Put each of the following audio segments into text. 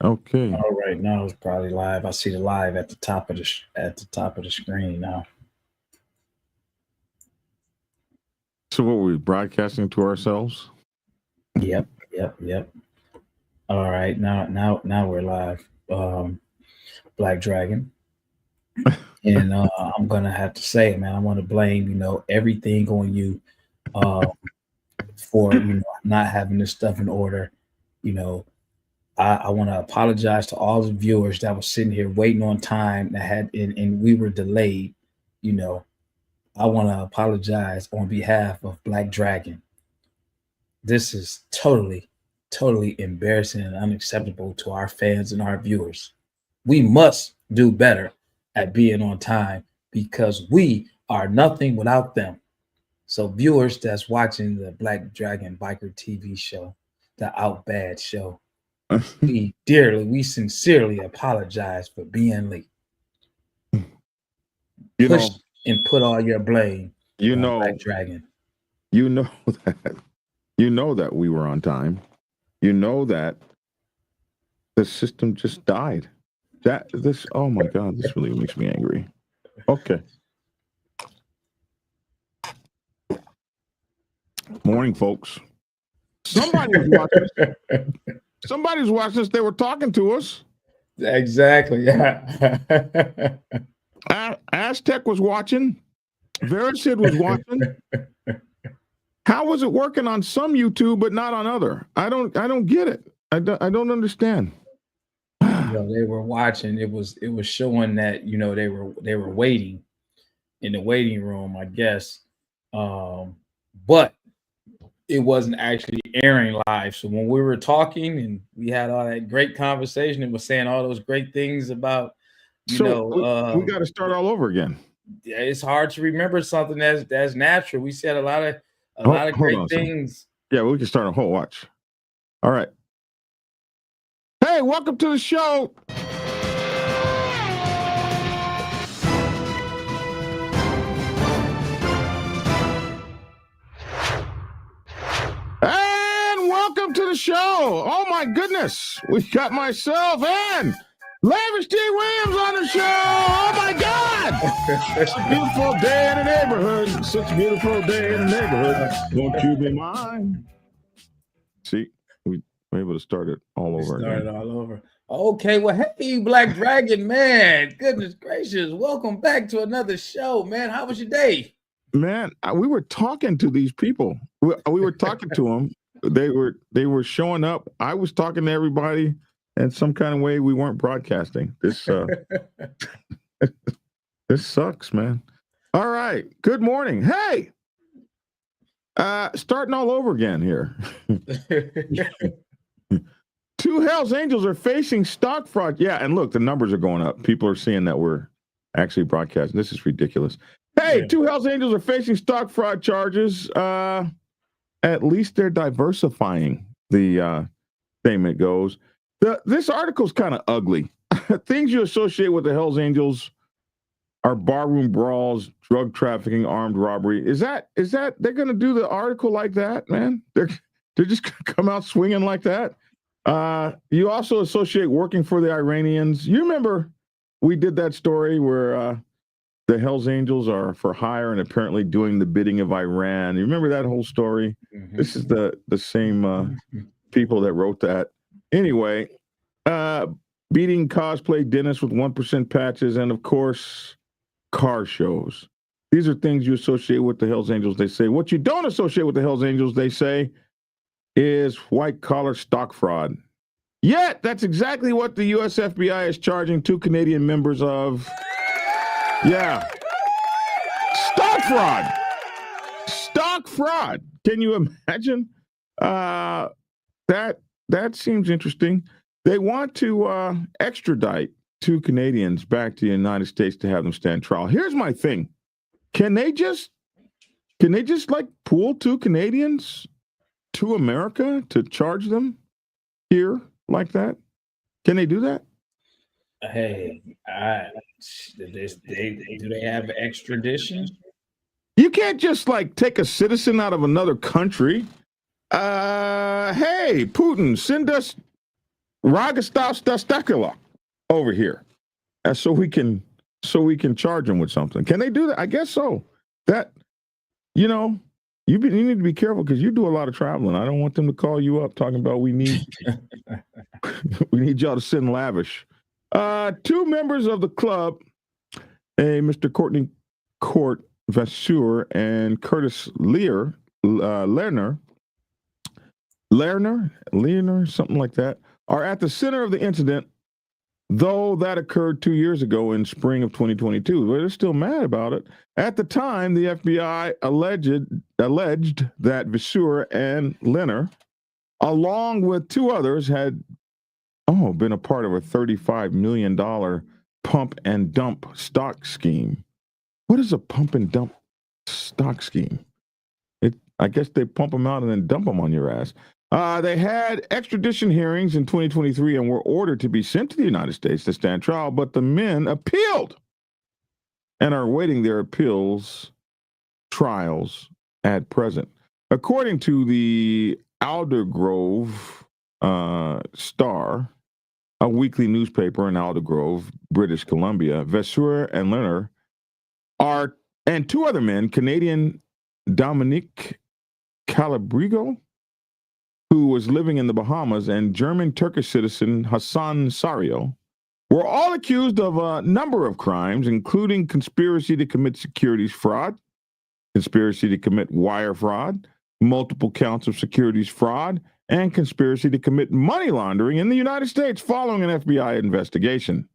Okay. All right, now it's probably live. I see the live at the top of the screen now. So what were we broadcasting to ourselves? Yep, yep. All right, now we're live. Black Dragon, and I'm gonna have to say, man, I want to blame everything on you, uh, for not having this stuff in order. You know, I want to apologize to all the viewers that was sitting here waiting on time that had and we were delayed. You know, I want to apologize on behalf of Black Dragon. This is totally embarrassing and unacceptable to our fans and our viewers. We must do better at being on time because we are nothing without them. So, viewers that's watching the Black Dragon Biker TV show, the Out Bad show, we sincerely apologize for being late. You Push know, and put all your blame you on know, Black Dragon. you know that we were on time. You know that the system just died. Oh my God, this really makes me angry. Okay. Morning, folks. Somebody was watching us. Somebody's watching us. They were talking to us. Exactly. Yeah. Aztec was watching. Verisid was watching. How was it working on some YouTube but not on other? I don't get it. I don't understand. They were watching. It was showing that they were waiting in the waiting room, I guess. But it wasn't actually airing live. So when we were talking and we had all that great conversation and was saying all those great things about, we got to start all over again. It's hard to remember something that's natural. We said a lot of great things. Yeah, we can start a whole watch. All right. Hey, welcome to the show. And welcome to the show. Oh my goodness. We got myself and Lavish D. Williams on the show. Oh my God. It's a beautiful day in the neighborhood. Such a beautiful day in the neighborhood. Won't you be mine? See, we were able to start it all over again. All over. Okay, well, hey, Black Dragon, man. Goodness gracious. Welcome back to another show, man. How was your day? Man, we were talking to these people. We were talking to them. They were showing up. I was talking to everybody. In some kind of way, we weren't broadcasting. This this sucks, man. All right. Good morning. Hey, starting all over again here. Two Hells Angels are facing stock fraud. Yeah, and look, the numbers are going up. People are seeing that we're actually broadcasting. This is ridiculous. Hey, two Hells Angels are facing stock fraud charges. At least they're diversifying. The statement goes. This article's kind of ugly. Things you associate with the Hells Angels are barroom brawls, drug trafficking, armed robbery. Is that they're going to do the article like that, man? They're just going to come out swinging like that. You also associate working for the Iranians. You remember we did that story where the Hells Angels are for hire and apparently doing the bidding of Iran. You remember that whole story? Mm-hmm. This is the same people that wrote that. Anyway, beating cosplay dentists with 1% patches and, of course, car shows. These are things you associate with the Hells Angels, they say. What you don't associate with the Hells Angels, they say, is white-collar stock fraud. Yet, that's exactly what the U.S. FBI is charging two Canadian members of. Yeah. Stock fraud. Stock fraud. Can you imagine? That seems interesting. They want to extradite two Canadians back to the United States to have them stand trial. Here's my thing. Can they just like pool two Canadians to America to charge them here like that? Can they do that? Hey, do they have extradition? You can't just like take a citizen out of another country. Hey, Putin, send us Ragastastakula over here, so we can charge them with something. Can they do that? I guess so. That you need to be careful because you do a lot of traveling. I don't want them to call you up talking about we need we need y'all to send lavish. Two members of the club, Mr. Courtney Court Vasseur and Curtis Lerner, something like that, are at the center of the incident, though that occurred 2 years ago in spring of 2022. But they're still mad about it. At the time, the FBI alleged that Vasseur and Lerner, along with two others, had been a part of a $35 million pump and dump stock scheme. What is a pump and dump stock scheme? I guess they pump them out and then dump them on your ass. They had extradition hearings in 2023 and were ordered to be sent to the United States to stand trial, but the men appealed and are awaiting their trials at present. According to the Aldergrove Star, a weekly newspaper in Aldergrove, British Columbia, Vasseur and Lerner and two other men, Canadian Dominique Calabrigo, who was living in the Bahamas, and German-Turkish citizen Hassan Sario, were all accused of a number of crimes, including conspiracy to commit securities fraud, conspiracy to commit wire fraud, multiple counts of securities fraud, and conspiracy to commit money laundering in the United States following an FBI investigation.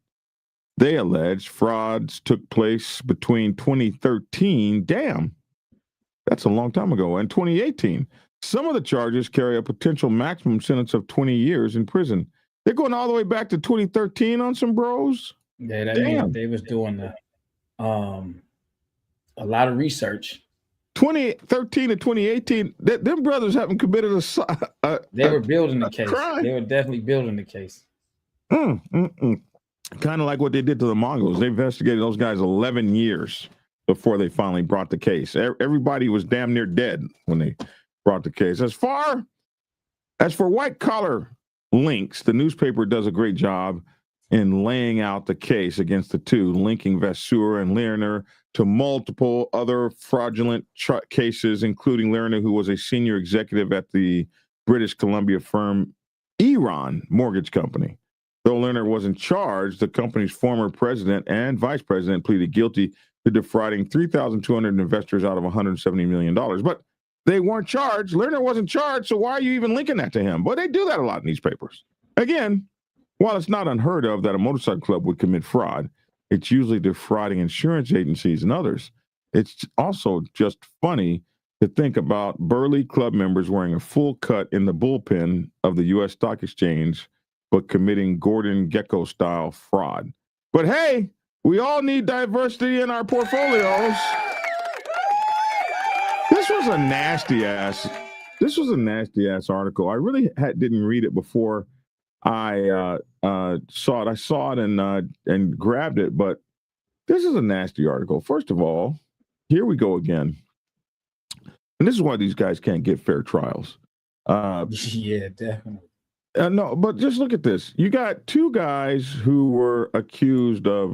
They alleged frauds took place between 2013, that's a long time ago, and 2018. Some of the charges carry a potential maximum sentence of 20 years in prison. They're going all the way back to 2013 on some bros? Yeah, that means they was doing a lot of research. 2013 to 2018, them brothers haven't committed they were building the case. Crime. They were definitely building the case. Kind of like what they did to the Mongols. They investigated those guys 11 years before they finally brought the case. Everybody was damn near dead when they brought the case. As for white collar links, the newspaper does a great job in laying out the case against the two, linking Vasseur and Lerner to multiple other fraudulent cases, including Lerner, who was a senior executive at the British Columbia firm Eron Mortgage Company. Though Lerner wasn't charged, the company's former president and vice president pleaded guilty to defrauding 3,200 investors out of $170 million. But they weren't charged. Lerner wasn't charged, so why are you even linking that to him? But they do that a lot in these papers. Again, while it's not unheard of that a motorcycle club would commit fraud, it's usually defrauding insurance agencies and others. It's also just funny to think about burly club members wearing a full cut in the bullpen of the U.S. Stock Exchange, but committing Gordon Gekko-style fraud. But hey, we all need diversity in our portfolios. This was a nasty ass article. I really didn't read it before I saw it. I saw it and grabbed it, but this is a nasty article. First of all, here we go again. And this is why these guys can't get fair trials. Yeah, definitely. No, but just look at this. You got two guys who were accused of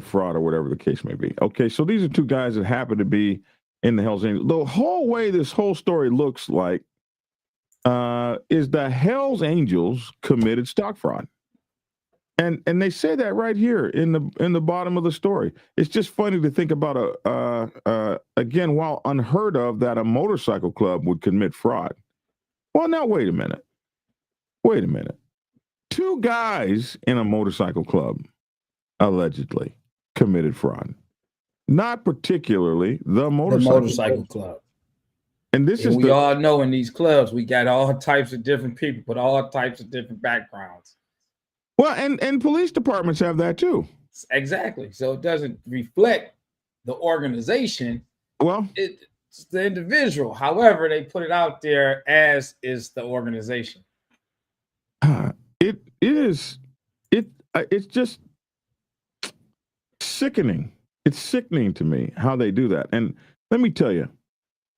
fraud or whatever the case may be. Okay, so these are two guys that happen to be in the Hells Angels. The whole way this whole story looks like is the Hells Angels committed stock fraud. And they say that right here in the bottom of the story. It's just funny to think about again, while unheard of that a motorcycle club would commit fraud. Well, now wait a minute. Two guys in a motorcycle club allegedly committed fraud. Not particularly the motorcycle club. And we all know in these clubs, we got all types of different people with all types of different backgrounds. Well, and police departments have that too. Exactly. So it doesn't reflect the organization. Well, it's the individual. However, they put it out there as is the organization. It's just sickening. It's sickening to me how they do that. And let me tell you,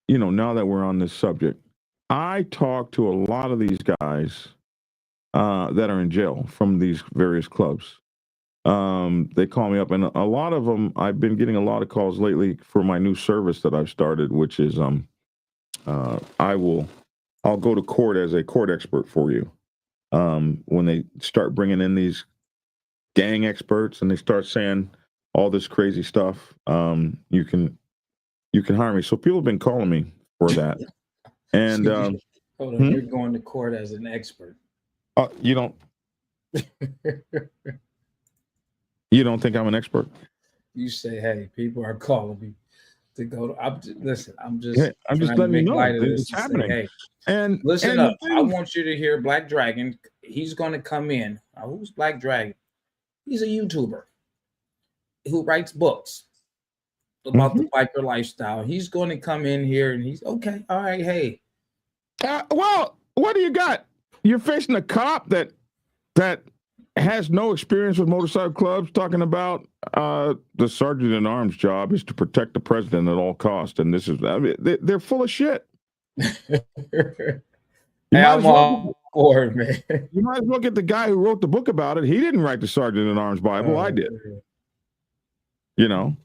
now that we're on this subject, I talk to a lot of these guys that are in jail from these various clubs. They call me up, and a lot of them. I've been getting a lot of calls lately for my new service that I've started, which is I'll go to court as a court expert for you. When they start bringing in these gang experts and they start saying all this crazy stuff, you can hire me. So people have been calling me for that. And hold on, you're going to court as an expert. You don't you don't think I'm an expert? You say, hey, people are calling me to go to. Listen, I'm just letting you know light of it's happening. Say, hey, and listen up. I want you to hear Black Dragon. He's going to come in. Now, who's Black Dragon? He's a YouTuber who writes books about the biker lifestyle. He's going to come in here and he's okay. All right, hey. Well, what do you got? You're facing a cop that has no experience with motorcycle clubs, talking about the sergeant in arms job is to protect the president at all costs, and this is they're full of shit. I'm on board, man. You might as well get the guy who wrote the book about it. He didn't write the Sergeant in Arms Bible. I did. You know,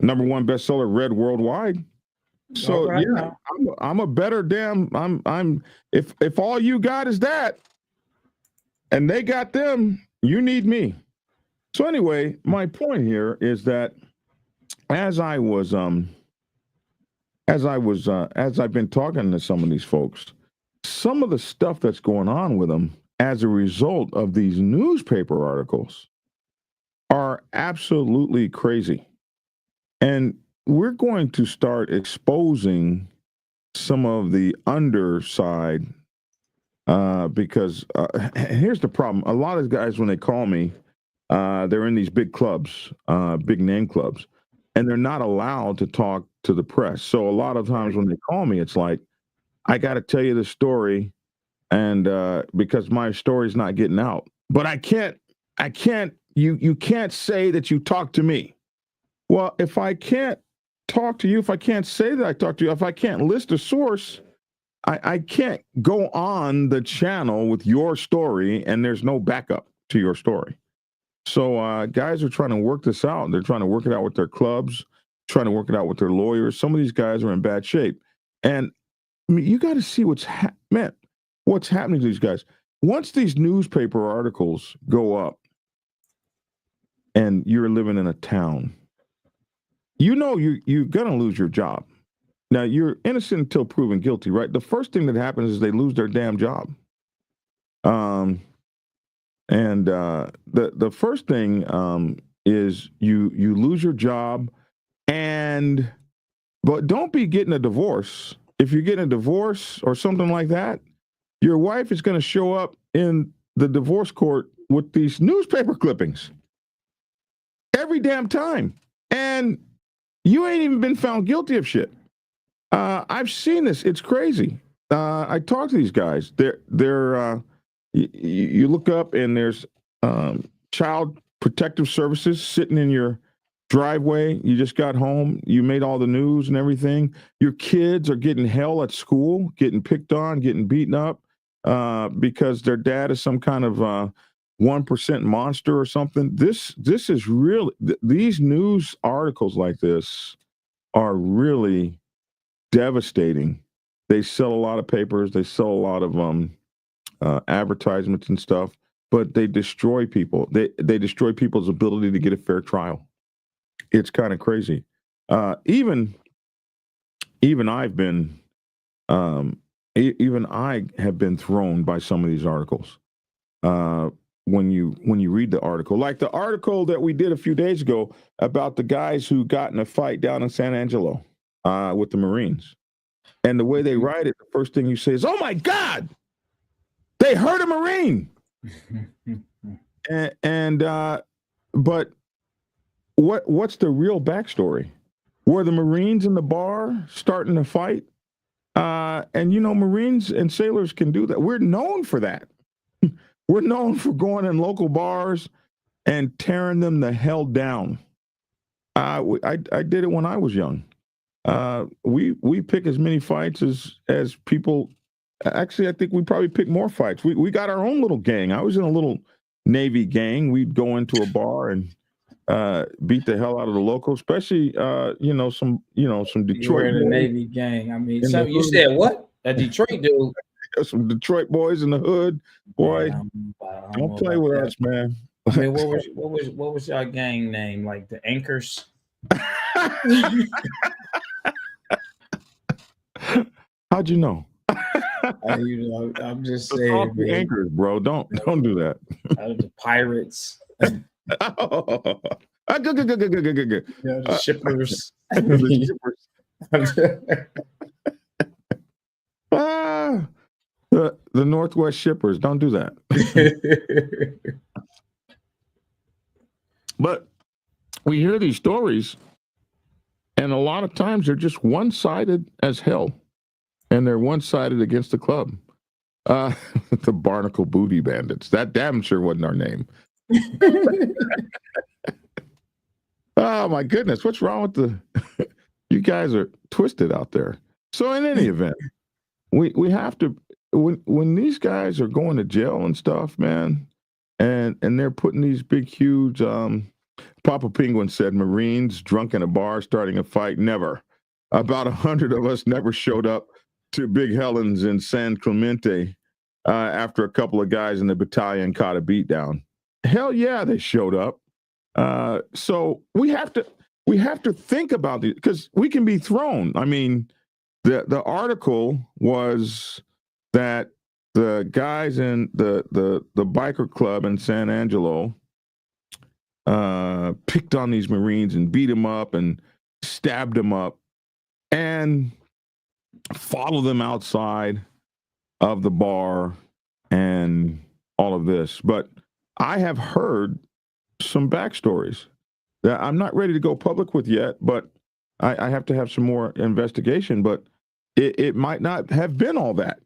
number one bestseller, read worldwide. So right, yeah, I'm a better damn. I'm if all you got is that, and they got them, you need me. So anyway, my point here is that as I've been talking to some of these folks, some of the stuff that's going on with them as a result of these newspaper articles are absolutely crazy. And we're going to start exposing some of the underside because here's the problem. A lot of guys, when they call me, they're in these big clubs, big name clubs, and they're not allowed to talk to the press. So a lot of times when they call me, it's like, I got to tell you the story, and because my story's not getting out. But I can't, you can't say that you talked to me. Well, if I can't talk to you, if I can't say that I talked to you, if I can't list a source, I can't go on the channel with your story and there's no backup to your story. So guys are trying to work this out. They're trying to work it out with their clubs, trying to work it out with their lawyers. Some of these guys are in bad shape. And I mean, you got to see what's happening to these guys. Once these newspaper articles go up and you're living in a town, you know you're going to lose your job. Now, you're innocent until proven guilty, right? The first thing that happens is they lose their damn job. The first thing is you lose your job, but don't be getting a divorce. If you're getting a divorce or something like that, your wife is going to show up in the divorce court with these newspaper clippings every damn time. And you ain't even been found guilty of shit. I've seen this. It's crazy. I talk to these guys. You look up and there's child protective services sitting in your driveway. You just got home. You made all the news and everything. Your kids are getting hell at school, getting picked on, getting beaten up because their dad is some kind of 1% monster or something. This is really, these news articles like this are really devastating. They sell a lot of papers. They sell a lot of advertisements and stuff, but they destroy people. They destroy people's ability to get a fair trial. It's kind of crazy. Even I've been, even I have been thrown by some of these articles. When you read the article, like the article that we did a few days ago about the guys who got in a fight down in San Angelo with the Marines, and the way they write it, the first thing you say is, "Oh my God, they hurt a Marine." But what's the real backstory? Were the Marines in the bar starting to fight? And Marines and sailors can do that. We're known for that. We're known for going in local bars and tearing them the hell down. I did it when I was young. We pick as many fights as people Actually, I think we probably pick more fights. We got our own little gang. I was in a little Navy gang. We'd go into a bar and beat the hell out of the local, especially some You Detroit were in the boys Navy gang. I mean, in so the you hood. said what? A Detroit dude. Some Detroit boys in the hood. Boy, Man, I don't don't know play about with that. us, man. I mean, what was your gang name? Like the Anchors? How'd you know? I'm just The saying, salty man. anchors, bro. Don't do that. The Pirates, Good. the Shippers. The shippers. The Northwest shippers. Don't do that. But we hear these stories, and a lot of times they're just one-sided as hell, and they're one-sided against the club. The Barnacle Booty Bandits. That damn sure wasn't our name. Oh my goodness, what's wrong with the? You guys are twisted out there. So in any event, we have to when these guys are going to jail and stuff, man, and they're putting these big huge. Papa Penguin said, Marines drunk in a bar starting a fight. Never. About 100 of us never showed up to Big Helen's in San Clemente after a couple of guys in the battalion caught a beat down. Hell yeah, they showed up. So we have to think about it because we can be thrown. I mean, the article was that the guys in the biker club in San Angelo picked on these Marines and beat them up and stabbed them up and followed them outside of the bar and all of this. But I have heard some backstories that I'm not ready to go public with yet, but I have to have some more investigation, but it might not have been all that.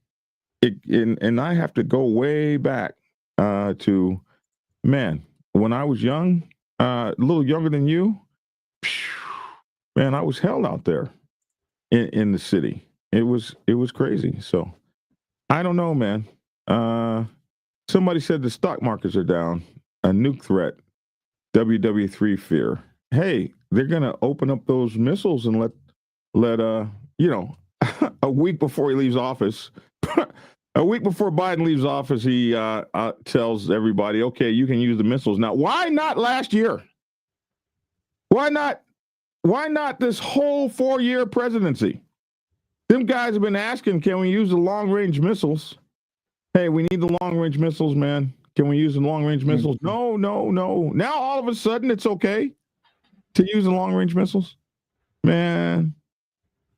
And I have to go way back to, man, when I was young, a little younger than you, man, I was hell out there in the city. It was crazy. So I don't know, man. Somebody said the stock markets are down. A nuke threat. WW3 fear. Hey, they're gonna open up those missiles and let a week before he leaves office. A week before Biden leaves office, he tells everybody, okay, you can use the missiles. Now, why not last year? Why not this whole 4-year presidency? Them guys have been asking, can we use the long-range missiles? Hey, we need the long-range missiles, man. Can we use the long-range missiles? No. Now, all of a sudden, it's okay to use the long-range missiles? Man,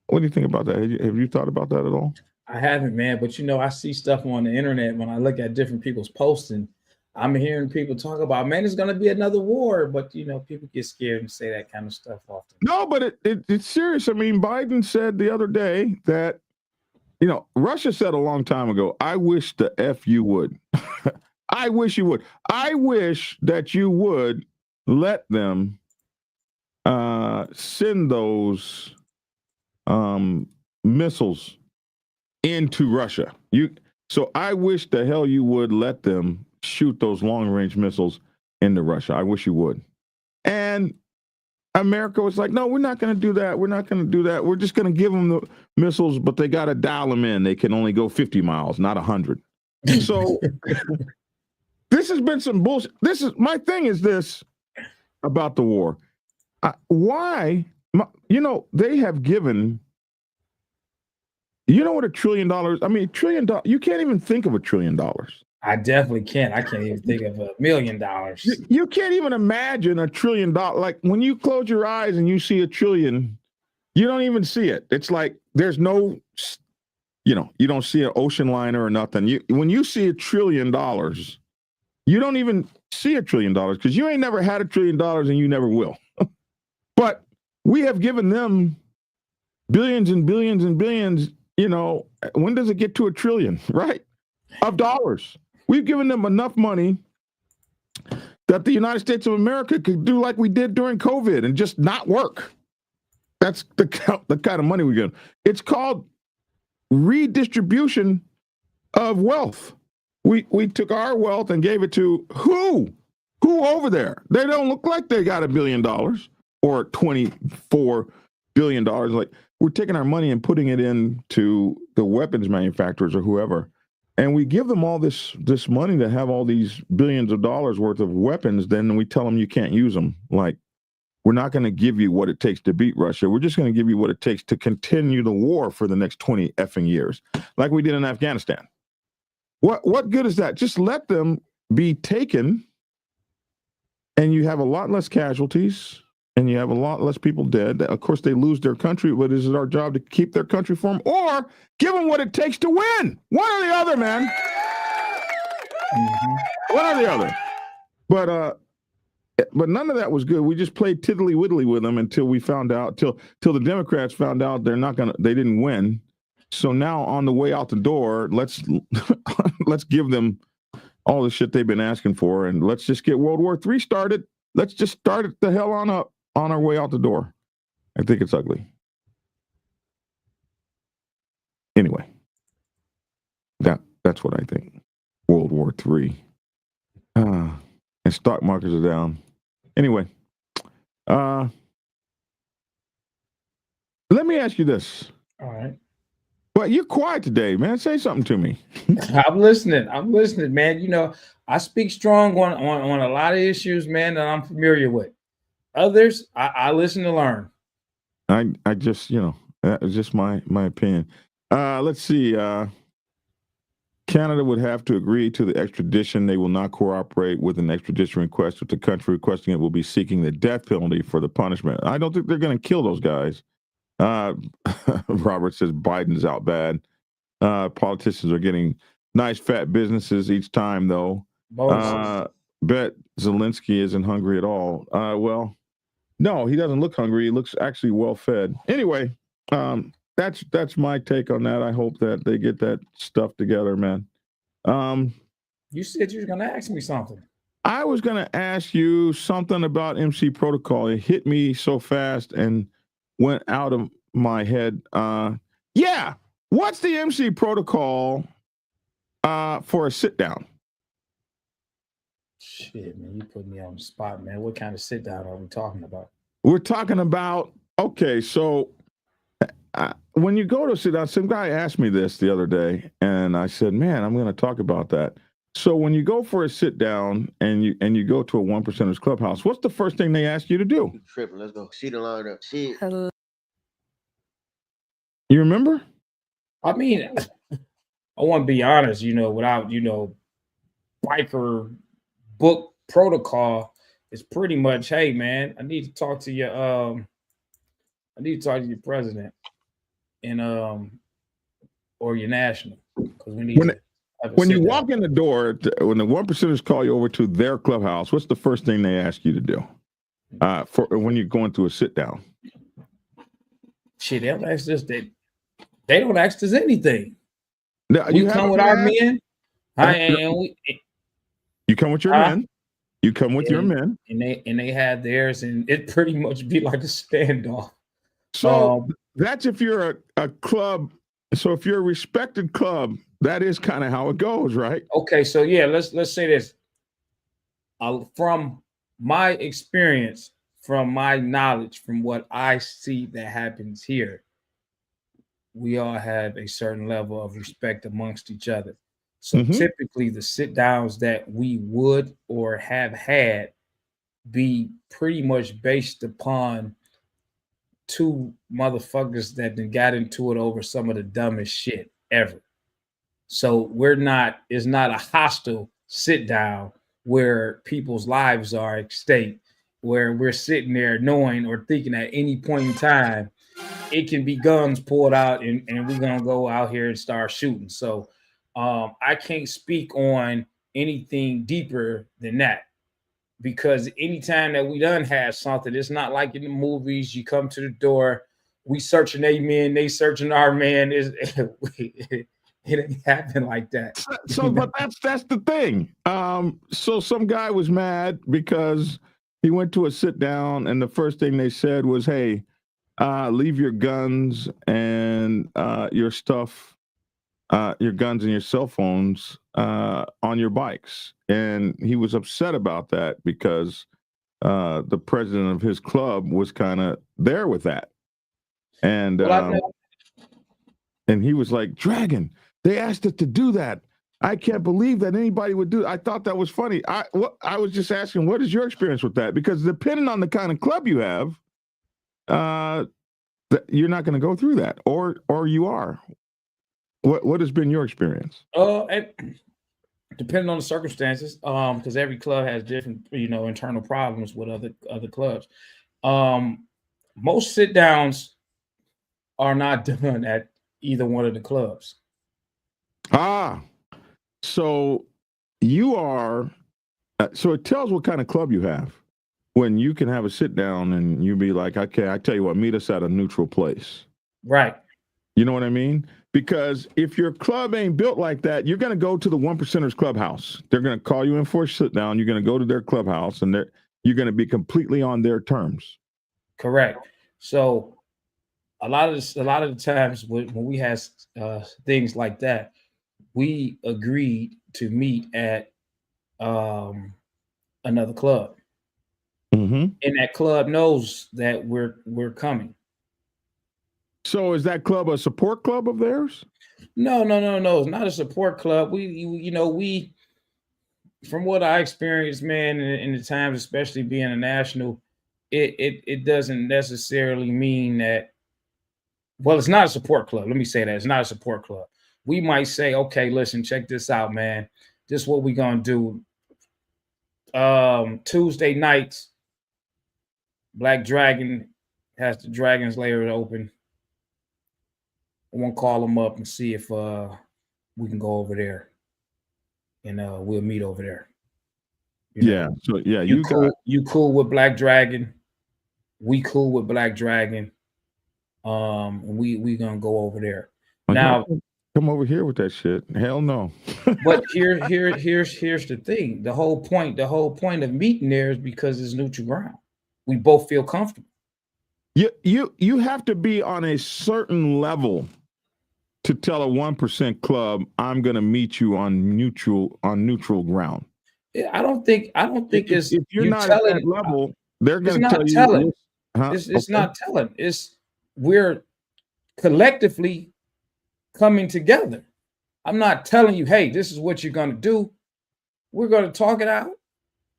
what do you think about that? Have you thought about that at all? I haven't, man, but I see stuff on the internet when I look at different people's posting. I'm hearing people talk about, man, it's going to be another war, but people get scared and say that kind of stuff often. No, but it's serious. I mean, Biden said the other day that, Russia said a long time ago, I wish the F you would. I wish you would. I wish that you would let them send those missiles into Russia. So I wish the hell you would let them shoot those long-range missiles into Russia. I wish you would. And America was like, no, we're not going to do that. We're not going to do that. We're just going to give them the missiles, but they got to dial them in. They can only go 50 miles, not 100. So this has been some bullshit. My thing is this about the war. Why? They have given. You know what $1 trillion? I mean, $1 trillion. You can't even think of $1 trillion. I definitely can't. I can't even think of $1 million. You can't even imagine $1 trillion. Like when you close your eyes and you see $1 trillion, you don't even see it. It's like there's no, you don't see an ocean liner or nothing. When you see $1 trillion, you don't even see $1 trillion because you ain't never had $1 trillion and you never will. But we have given them billions and billions and billions. When does it get to $1 trillion, right? Of dollars. We've given them enough money that the United States of America could do like we did during COVID and just not work. That's the kind of money we get. It's called redistribution of wealth. We took our wealth and gave it to who? Who over there? They don't look like they got $1 billion or $24 billion. Like, we're taking our money and putting it into the weapons manufacturers or whoever. And we give them all this money to have all these billions of dollars worth of weapons. Then we tell them you can't use them. Like, we're not going to give you what it takes to beat Russia. We're just going to give you what it takes to continue the war for the next 20 effing years, like we did in Afghanistan. What good is that? Just let them be taken, and you have a lot less casualties, and you have a lot less people dead. Of course, they lose their country, but is it our job to keep their country for them, or give them what it takes to win? One or the other, man. One or the other. But none of that was good. We just played tiddly widdly with them until we found out, till the Democrats found out they didn't win. So now on the way out the door, let's give them all the shit they've been asking for, and let's just get World War III started. Let's just start it the hell on up on our way out the door. I think it's ugly. Anyway, that's what I think. World War III. And stock markets are down. Anyway, let me ask you this. All right. But you're quiet today, man. Say something to me. I'm listening, man. You know, I speak strong on a lot of issues, man, that I'm familiar with. Others, I listen to learn. I just, that was just my opinion. Let's see. Canada would have to agree to the extradition. They will not cooperate with an extradition request if the country requesting it will be seeking the death penalty for the punishment. I don't think they're going to kill those guys. Robert says Biden's out bad. Politicians are getting nice fat businesses each time, though. Bet Zelensky isn't hungry at all. Well, no, he doesn't look hungry. He looks actually well fed. Anyway, that's my take on that. I hope that they get that stuff together, man. You said you were going to ask me something. I was going to ask you something about MC Protocol. It hit me so fast and went out of my head. Yeah. What's the MC Protocol for a sit down? Shit, man, you put me on the spot, man. What kind of sit down are we talking about? We're talking about, okay, so when you go to sit down, some guy asked me this the other day, and I said, man, I'm going to talk about that. So when you go for a sit down and you go to a 1%ers clubhouse, what's the first thing they ask you to do? Tripping. Let's go. See the line up. See. You remember? I mean, I want to be honest, without, biker book protocol, it's pretty much, hey, man, I need to talk to your president and or your national, because we need when you walk in the door, when the 1%ers call you over to their clubhouse, what's the first thing they ask you to do for when you're going to a sit down? Shit, they don't ask us that. They don't ask us anything. Now, we come with our men. You come with your men. You come with your men, and they have theirs, and it pretty much be like a standoff. So that's if you're a club. So if you're a respected club, that is kind of how it goes, right? Okay, so yeah, let's say this. From my experience, from my knowledge, from what I see that happens here, we all have a certain level of respect amongst each other. So typically the sit downs that we would or have had be pretty much based upon two motherfuckers that then got into it over some of the dumbest shit ever. So it's not a hostile sit down where people's lives are at stake, where we're sitting there knowing or thinking at any point in time, it can be guns pulled out and we're going to go out here and start shooting. So I can't speak on anything deeper than that, because anytime that we done have something, it's not like in the movies, you come to the door, we searching their men, they searching our man. It ain't happen like that. So, but that's the thing. So some guy was mad because he went to a sit down and the first thing they said was, hey, leave your guns and your stuff your guns and your cell phones on your bikes. And he was upset about that because the president of his club was kind of there with that. And and he was like, Dragon, they asked us to do that. I can't believe that anybody would do it. I thought that was funny. I was just asking, what is your experience with that? Because depending on the kind of club you have, you're not going to go through that, or you are. What has been your experience? Depending on the circumstances, because every club has different, internal problems with other clubs. Most sit downs are not done at either one of the clubs. So you are. So it tells what kind of club you have when you can have a sit down and you be like, okay, I tell you what, meet us at a neutral place. Right. You know what I mean? Because if your club ain't built like that, you're going to go to the one percenters clubhouse. They're going to call you in for a sit down. You're going to go to their clubhouse, and you're going to be completely on their terms. Correct. So a lot of the times when we have things like that, we agreed to meet at another club, and that club knows that we're coming. So is that club a support club of theirs? No. It's not a support club. We from what I experienced, man, in the times, especially being a national, it doesn't necessarily mean that. Well, it's not a support club. Let me say that it's not a support club. We might say, okay, listen, check this out, man. This is what we're gonna do. Tuesday nights, Black Dragon has the Dragon's Lair open. I want to call them up and see if we can go over there, and we'll meet over there. You cool with Black Dragon? We cool with Black Dragon. And we gonna go over there. Now, come over here with that shit. Hell no. But here's the thing. The whole point of meeting there is because it's neutral ground. We both feel comfortable. You have to be on a certain level to tell a 1% club, I'm going to meet you on neutral ground. I don't think if you're not at that level, they're going to tell you. It's not telling. We're collectively coming together. I'm not telling you, hey, this is what you're going to do. We're going to talk it out,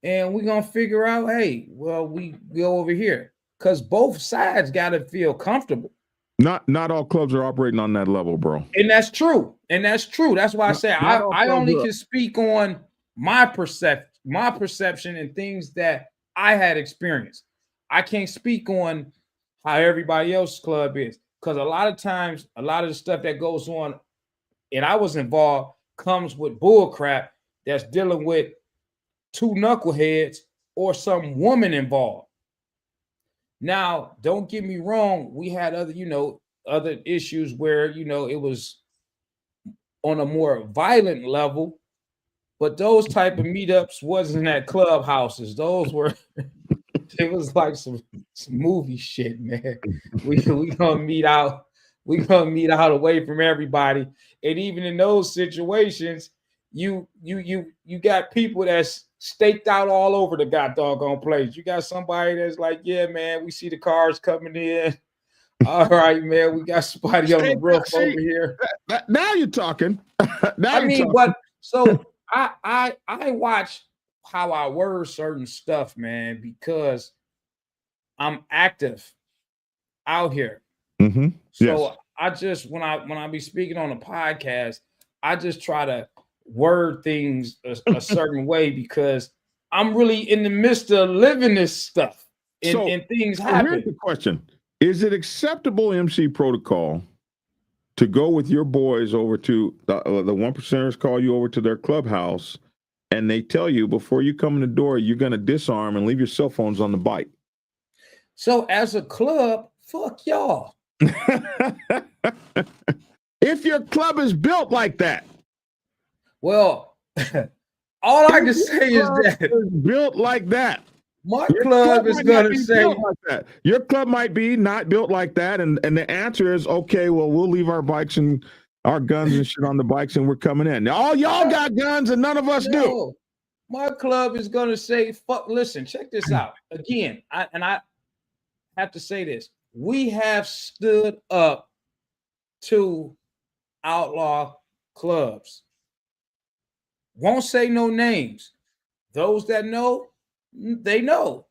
and we're going to figure out, hey, well, we go over here, because both sides got to feel comfortable. Not all clubs are operating on that level, bro. And that's true. That's why I say I only can speak on my perception and things that I had experienced. I can't speak on how everybody else's club is, because a lot of times, a lot of the stuff that goes on, and I was involved, comes with bull crap that's dealing with two knuckleheads or some woman involved. Now, don't get me wrong. We had other issues where, it was on a more violent level, but those type of meetups wasn't at clubhouses. Those were, it was like some movie shit, man. We gonna meet out. We gonna meet out away from everybody. And even in those situations, you got people that's staked out all over the goddamn place. You got somebody that's like, yeah, man, we see the cars coming in. All right, man, we got somebody on the roof over here. Now you're talking. So I watch how I word certain stuff, man, because I'm active out here. Mm-hmm. So yes. I just when I be speaking on a podcast, I just try to word things a certain way, because I'm really in the midst of living this stuff and things happen. Here's the question. Is it acceptable MC protocol to go with your boys over to the one percenters, call you over to their clubhouse, and they tell you before you come in the door, you're going to disarm and leave your cell phones on the bike? So as a club, fuck y'all. If your club is built like that. Well, all I can say is that it's built like that. My club is going to say like that. Your club might be not built like that, and the answer is okay. Well, we'll leave our bikes and our guns and shit on the bikes, and we're coming in. All y'all got guns, and none of us do. No, my club is gonna say, "Fuck." Listen, check this out. Again, I have to say this: we have stood up to outlaw clubs. Won't say no names. Those that know, they know.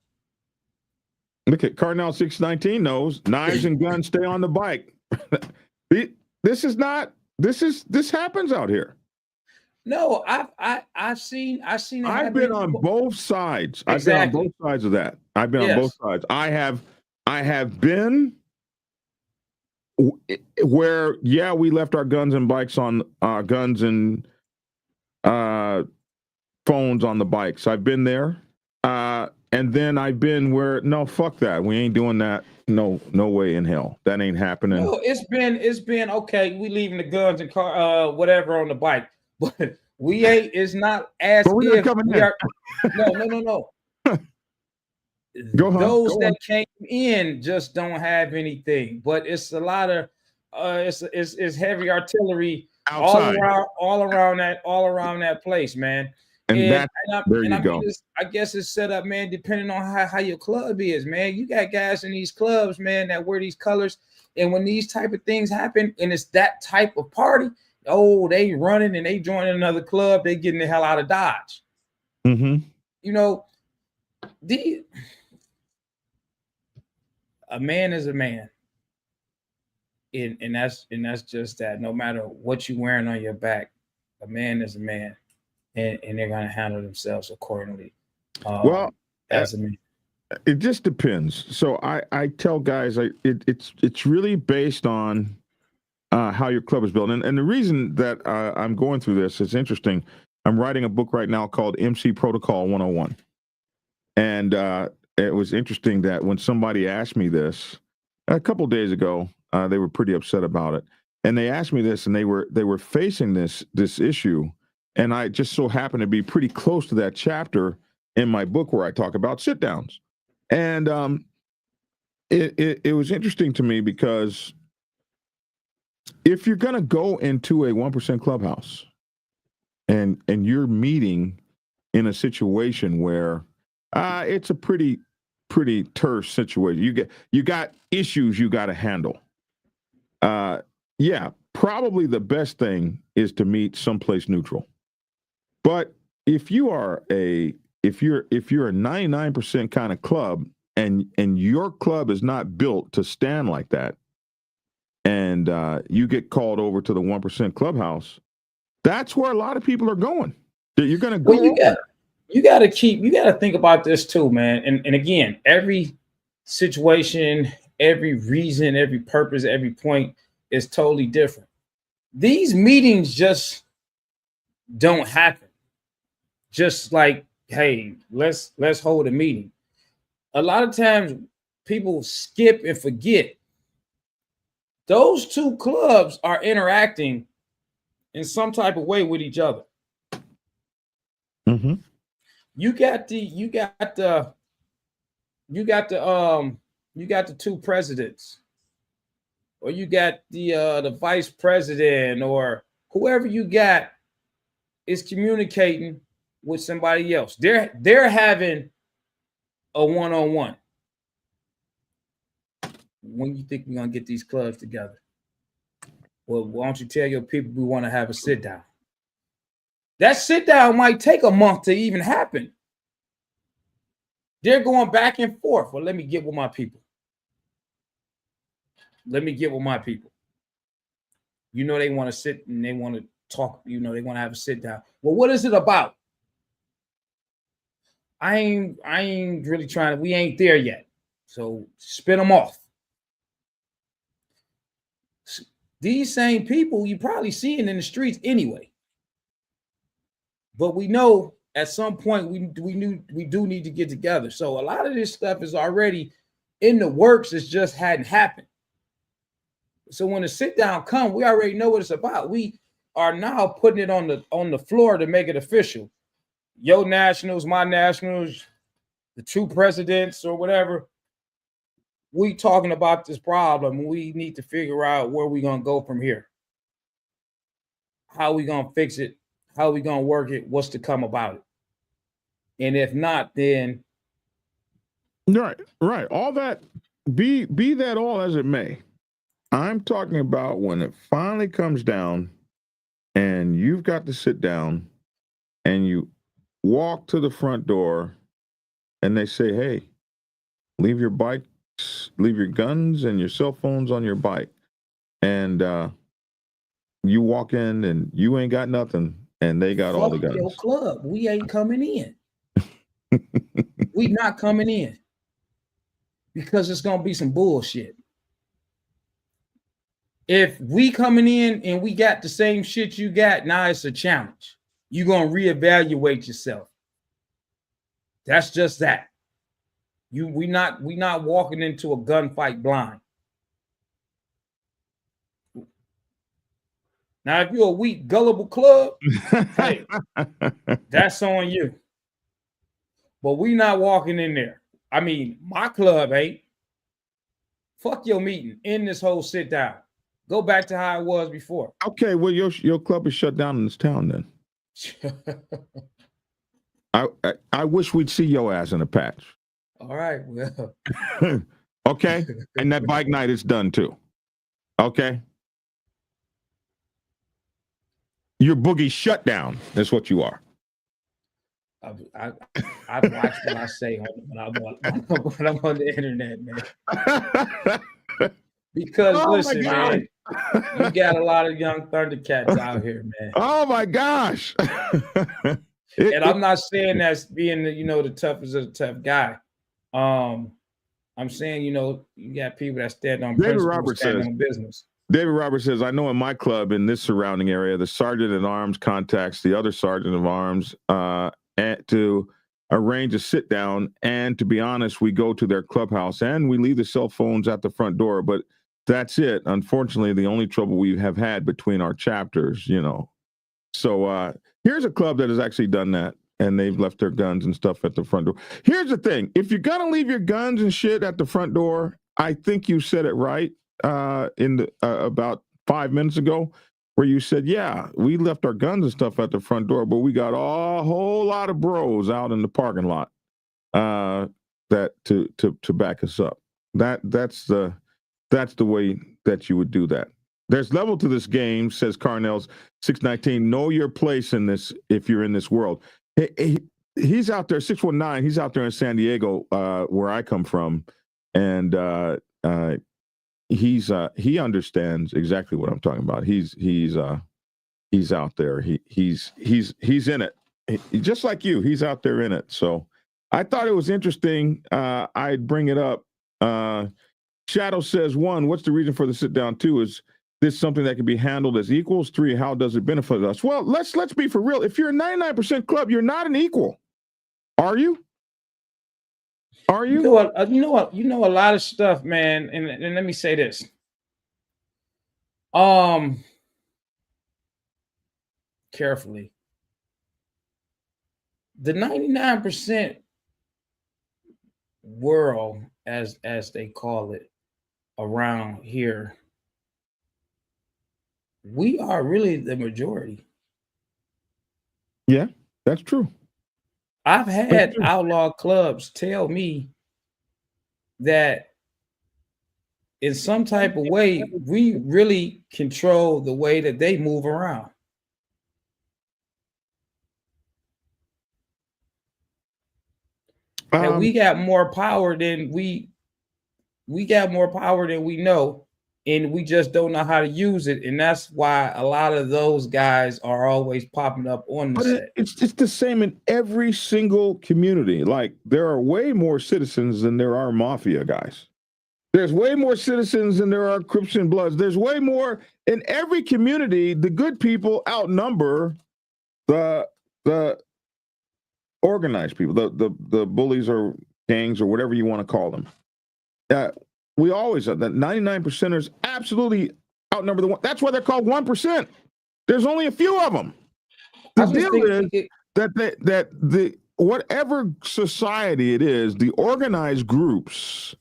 Look at Cardinal 619 knows knives and guns stay on the bike. This happens out here. No, I've seen it I've been on both sides. Exactly. I've been on both sides of that. I've been on both sides. I have been where, yeah, we left our guns and bikes on guns and phones on the bikes. I've been there. And then I've been where, no, fuck that. We ain't doing that. No way in hell. That ain't happening. No, it's been okay. We leaving the guns and car, whatever on the bike, but we ain't. It's not as if we are. No. Those that came in just don't have anything, but it's a lot of it's heavy artillery outside. all around that place, man. And I guess it's set up, man, depending on how your club is, man. You got guys in these clubs, man, that wear these colors, and when these type of things happen, and it's that type of party, they running and they joining another club, they getting the hell out of Dodge. Mm-hmm. You know, a man is a man, and that's just that. No matter what you wearing on your back, a man is a man. And they're going to handle themselves accordingly. As a man. It just depends. So I tell guys, it's really based on how your club is built. And the reason that I'm going through this is interesting. I'm writing a book right now called MC Protocol 101. And it was interesting that when somebody asked me this a couple of days ago, they were pretty upset about it. And they asked me this, and they were facing this issue. And I just so happened to be pretty close to that chapter in my book where I talk about sit downs. And it was interesting to me because if you're going to go into a 1% clubhouse and you're meeting in a situation where it's a pretty terse situation, you got issues you got to handle. Yeah, probably the best thing is to meet someplace neutral. But if you're a 99% kind of club and your club is not built to stand like that, and you get called over to the 1% clubhouse, that's where a lot of people are going. You're going to go. Well, you got to think about this too, man. And again, every situation, every reason, every purpose, every point is totally different. These meetings just don't happen. Just like, hey, let's hold a meeting. A lot of times people skip and forget. Those two clubs are interacting in some type of way with each other. Mm-hmm. You got the two presidents, or you got the vice president, or whoever you got is communicating with somebody else. They're having a one-on-one. When you think we're gonna get these clubs together? Well, why don't you tell your people we want to have a sit down? That sit down might take a month to even happen. They're going back and forth. Well, let me get with my people. You know, they want to sit and they want to talk. You know, they want to have a sit down. Well, what is it about? I ain't really trying to. We ain't there yet. So spin them off. These same people you probably seeing in the streets anyway. But we know at some point we do need to get together. So a lot of this stuff is already in the works. It just hadn't happened. So when the sit down come, we already know what it's about. We are now putting it on the floor to make it official. Your nationals, my nationals, the two presidents or whatever. We talking about this problem. We need to figure out where we're gonna go from here. how we gonna fix it, how we gonna work it, what's to come about it. And if not, then right. All that be that all as it may. I'm talking about when it finally comes down and you've got to sit down and you walk to the front door and they say, hey, leave your bikes, leave your guns and your cell phones on your bike. And you walk in and you ain't got nothing and they got all the guns. Your club, we ain't coming in. We not coming in because it's gonna be some bullshit. If we coming in and we got the same shit you got, now it's a challenge. You're gonna reevaluate yourself. That's just that. We not walking into a gunfight blind. Now, if you're a weak, gullible club, hey, that's on you. But we not walking in there. I mean, my club ain't. Fuck your meeting. End this whole sit down. Go back to how it was before. Okay, well, your club is shut down in this town then. I wish we'd see your ass in a patch. All right, well. Okay, and that bike night is done too. Okay. You're boogie shutdown. That's what you are. I watch what I say when I'm on the internet, man. Because listen, man, you got a lot of young Thundercats out here, man. Oh my gosh! And I'm not saying that's being the toughest of the tough guy. I'm saying you got people that stand on principle, stand on business. David Roberts says, I know in my club in this surrounding area, the sergeant at arms contacts the other sergeant of arms and to arrange a sit down. And to be honest, we go to their clubhouse and we leave the cell phones at the front door. But that's it. Unfortunately, the only trouble we have had between our chapters, So here's a club that has actually done that. And they've left their guns and stuff at the front door. Here's the thing. If you're going to leave your guns and shit at the front door, I think you said it right. About 5 minutes ago, where you said, yeah, we left our guns and stuff at the front door, but we got a whole lot of bros out in the parking lot that to back us up. That's the way that you would do that. There's level to this game, says Carnell's 619. Know your place in this if you're in this world. He's out there, 619. He's out there in San Diego, where I come from, and he understands exactly what I'm talking about. He's out there. He's in it. Just like you, he's out there in it. So I thought it was interesting. I'd bring it up. Shadow says, 1, what's the reason for the sit down? 2, is this something that can be handled as equals? 3, how does it benefit us? Well, let's be for real. If you're a 99% club, you're not an equal. Are you? Are you? You know a lot of stuff, man. And let me say this. Carefully. The 99% world, as they call it around here, we are really the majority. Yeah, that's true. I've had outlaw clubs tell me that in some type of way, we really control the way that they move around. And we got more power than we know, and we just don't know how to use it. And that's why a lot of those guys are always popping up on the set. It's the same in every single community. Like, there are way more citizens than there are mafia guys. There's way more citizens than there are Crips and Bloods. There's way more in every community. The good people outnumber the organized people, the bullies or gangs or whatever you want to call them. We always have that 99%ers absolutely outnumber the one. That's why they're called 1%. There's only a few of them. The deal is that the whatever society it is, the organized groups,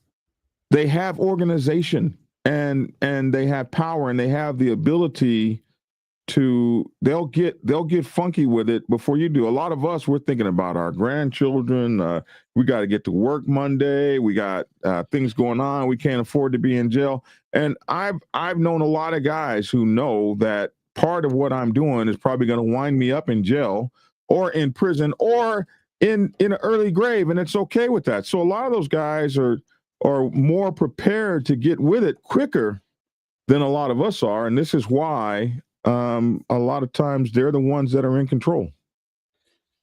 they have organization and they have power and they have the ability they'll get funky with it before you do. A lot of us, we're thinking about our grandchildren. We got to get to work Monday. We got things going on. We can't afford to be in jail. And I've known a lot of guys who know that part of what I'm doing is probably going to wind me up in jail or in prison or in an early grave, and it's okay with that. So a lot of those guys are more prepared to get with it quicker than a lot of us are, and this is why a lot of times they're the ones that are in control.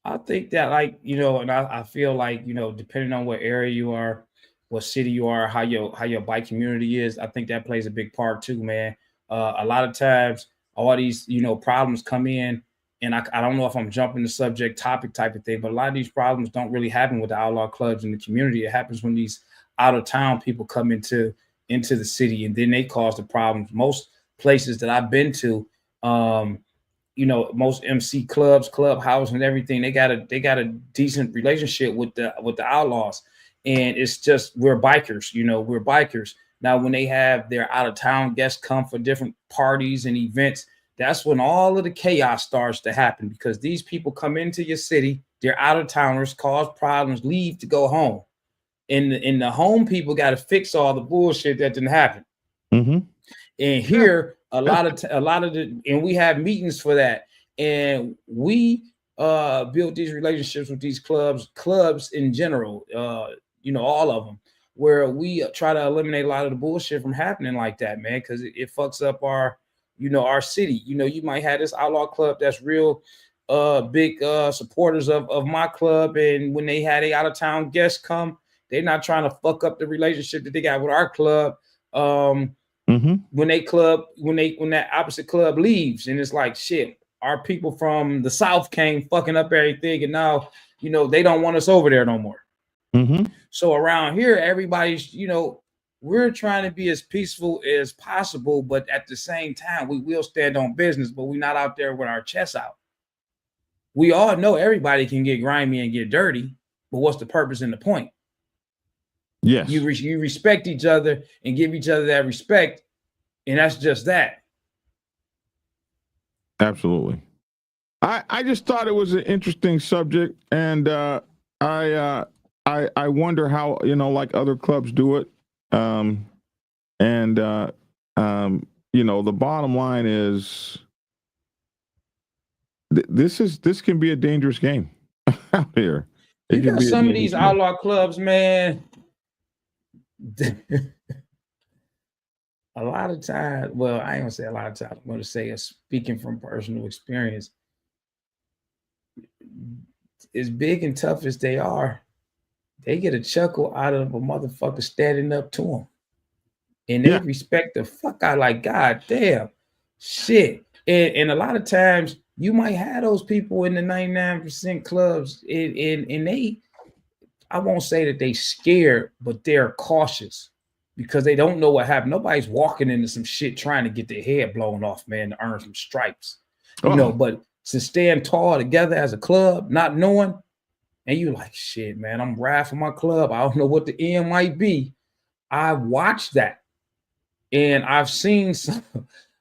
I think that, like, and I feel like, depending on what area you are, what city you are, how your bike community is, I think that plays a big part too, man. A lot of times all these, problems come in, and I don't know if I'm jumping the subject topic type of thing, but a lot of these problems don't really happen with the outlaw clubs in the community. It happens when these out of town people come into the city, and then they cause the problems. Most places that I've been to, most MC clubs, clubhouse, and everything, they got a decent relationship with the outlaws, and it's just we're bikers. We're bikers. Now, when they have their out of town guests come for different parties and events, that's when all of the chaos starts to happen, because these people come into your city, they're out of towners, cause problems, leave to go home, and the home people got to fix all the bullshit that didn't happen. Mm-hmm. And here, a lot of and we have meetings for that, and we build these relationships with these clubs in general, all of them, where we try to eliminate a lot of the bullshit from happening like that, man, because it fucks up our city. You might have this outlaw club that's real big supporters of my club, and when they had a out of town guests come, they're not trying to fuck up the relationship that they got with our club. Mm-hmm. When that opposite club leaves, and it's like, shit, our people from the South came fucking up everything, and now they don't want us over there no more. Mm-hmm. So around here, everybody's we're trying to be as peaceful as possible, but at the same time, we will stand on business, but we're not out there with our chests out. We all know everybody can get grimy and get dirty, but what's the purpose and the point? Yes. You respect each other and give each other that respect, and that's just that. Absolutely. I just thought it was an interesting subject, and I wonder how like other clubs do it. The bottom line is this can be a dangerous game out here. You got some of these outlaw clubs, man. A lot of times, well, I ain't gonna say a lot of times, I'm gonna say, speaking from personal experience, as big and tough as they are, they get a chuckle out of a motherfucker standing up to them, and they respect the fuck out, like, God damn, shit. And a lot of times you might have those people in the 99% clubs, and they, I won't say that they scared, but they're cautious because they don't know what happened. Nobody's walking into some shit trying to get their head blown off, man, to earn some stripes. But to stand tall together as a club, not knowing, and you're like, shit, man, I'm rad for my club. I don't know what the end might be. I watched that, and I've seen some,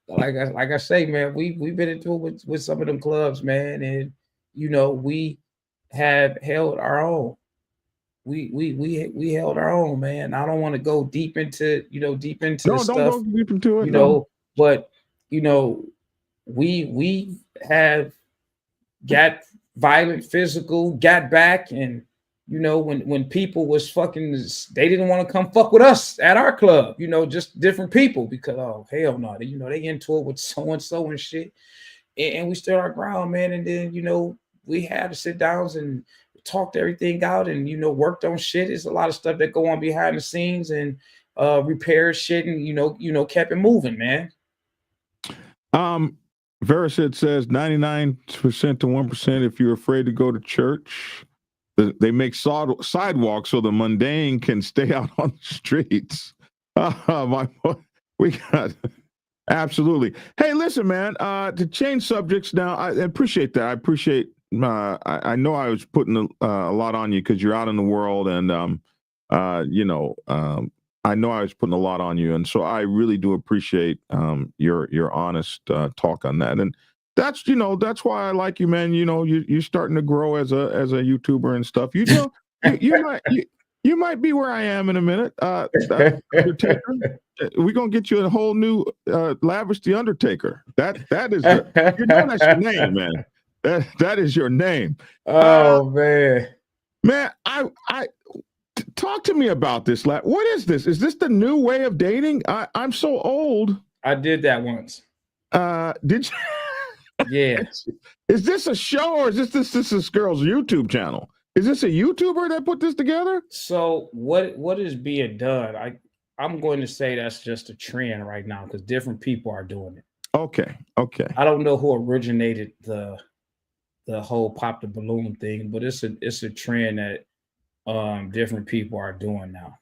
like I say, man, we've been into it with some of them clubs, man, and we have held our own. We held our own, man. I don't want to go deep into stuff. Don't go deep into it. But we have got violent, physical, got back, and when people was fucking, they didn't want to come fuck with us at our club. Just different people, because oh hell no, they into it with so and so and shit, and we stood our ground, man. And then we had to sit downs and talked everything out, and worked on shit. There's a lot of stuff that go on behind the scenes, and repair shit, and kept it moving, man. Verisit says 99% to 1%. If you're afraid to go to church, they make sidewalks so the mundane can stay out on the streets. We got absolutely. Hey, listen, man. To change subjects now, I appreciate that. I appreciate. I know I was putting a lot on you because you're out in the world, and I know I was putting a lot on you, and so I really do appreciate your honest talk on that. And that's that's why I like you, man. You're starting to grow as a YouTuber and stuff. You might be where I am in a minute. Undertaker, we're gonna get you a whole new Lavish the Undertaker. That is that's your name, man. That is your name. Oh man. Man, I talk to me about this. What is this? Is this the new way of dating? I'm so old. I did that once. Did you? Yeah. Is this a show or is this girl's YouTube channel? Is this a YouTuber that put this together? So what is being done? I'm going to say that's just a trend right now because different people are doing it. Okay. I don't know who originated the whole pop the balloon thing, but it's a trend that different people are doing now.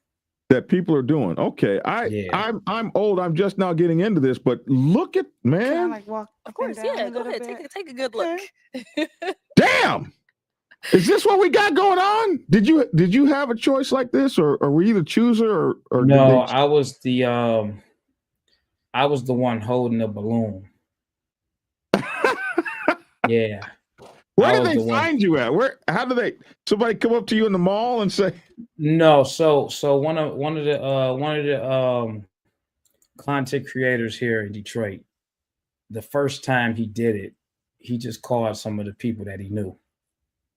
That people are doing. Okay. I'm old. I'm just now getting into this, but look at man. Can I like walk? Of course, yeah. Go ahead. Take a good look. Damn. Is this what we got going on? Did you have a choice like this, or were you the chooser, or no? I was the one holding the balloon. Yeah. Where did they find you at? How do they? Somebody come up to you in the mall and say? No. So one of the content creators here in Detroit, the first time he did it, he just called some of the people that he knew.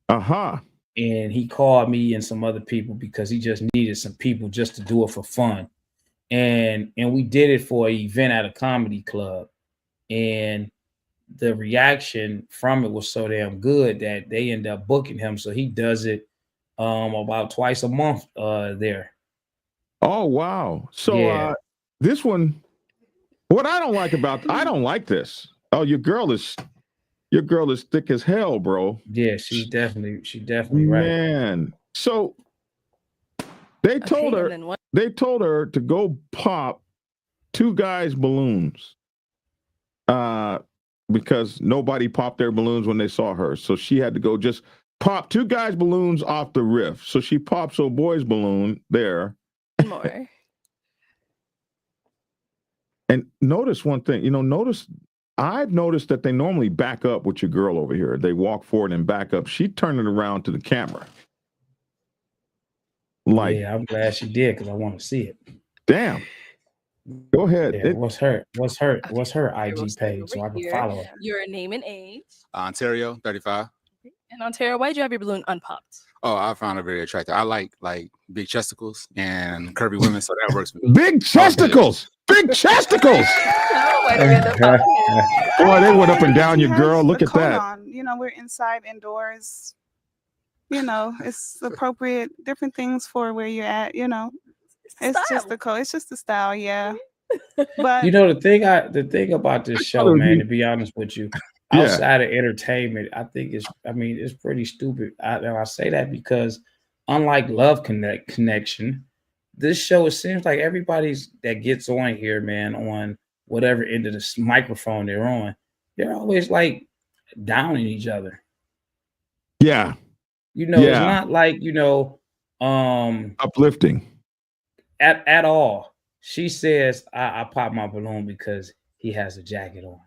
And he called me and some other people because he just needed some people just to do it for fun. And we did it for an event at a comedy club. And the reaction from it was so damn good that they end up booking him. So he does it about twice a month there. Oh, wow. So yeah. This one, what I don't like this. Oh, your girl is thick as hell, bro. Yeah, she's definitely right. Man. So they told her to go pop two guys' balloons. Because nobody popped their balloons when they saw her. So she had to go just pop two guys' balloons off the riff. So she pops old boy's balloon there. More. And notice one thing, I've noticed that they normally back up with your girl over here. They walk forward and back up. She turned it around to the camera. Yeah, I'm glad she did because I want to see it. Damn. Go ahead. Yeah, what's her IG page so I can follow her? Your name and age. Ontario, 35. And Ontario, why did you have your balloon unpopped? Oh, I found her very attractive. I like big chesticles and curvy women, so that works for me. Big chesticles. Big chesticles. Boy, they went up and down your girl. Look at that. We're inside, indoors. It's appropriate. Different things for where you're at. It's just the code. It's just the style, yeah. But the thing about this show, man, to be honest with you, outside of entertainment, I think it's pretty stupid. I say that because unlike Love Connection, this show, it seems like everybody's that gets on here, man, on whatever end of the microphone they're on, they're always like downing each other. Yeah. It's not like, uplifting. At all. She says, I popped my balloon because he has a jacket on,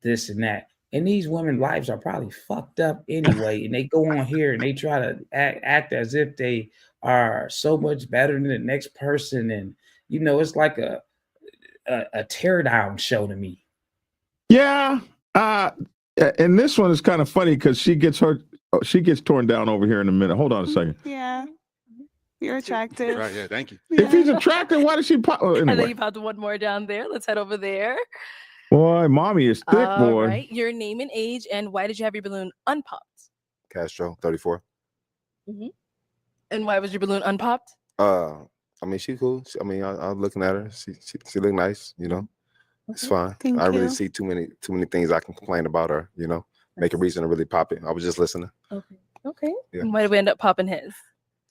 this and that. And these women's lives are probably fucked up anyway. And they go on here and they try to act as if they are so much better than the next person. And, it's like a teardown show to me. Yeah. And this one is kind of funny because she gets torn down over here in a minute. Hold on a second. Yeah. You're attractive. Right, yeah, thank you. If he's attractive, why does she pop? Anyway. And then you popped one more down there. Let's head over there. Boy, mommy is thick, boy. Right. Your name and age, and why did you have your balloon unpopped? Castro, 34. Mm-hmm. And why was your balloon unpopped? She's cool. I was looking at her. She looked nice, It's fine. I really see too many things I can complain about her, make a reason to really pop it. I was just listening. Okay. Yeah. And why did we end up popping his?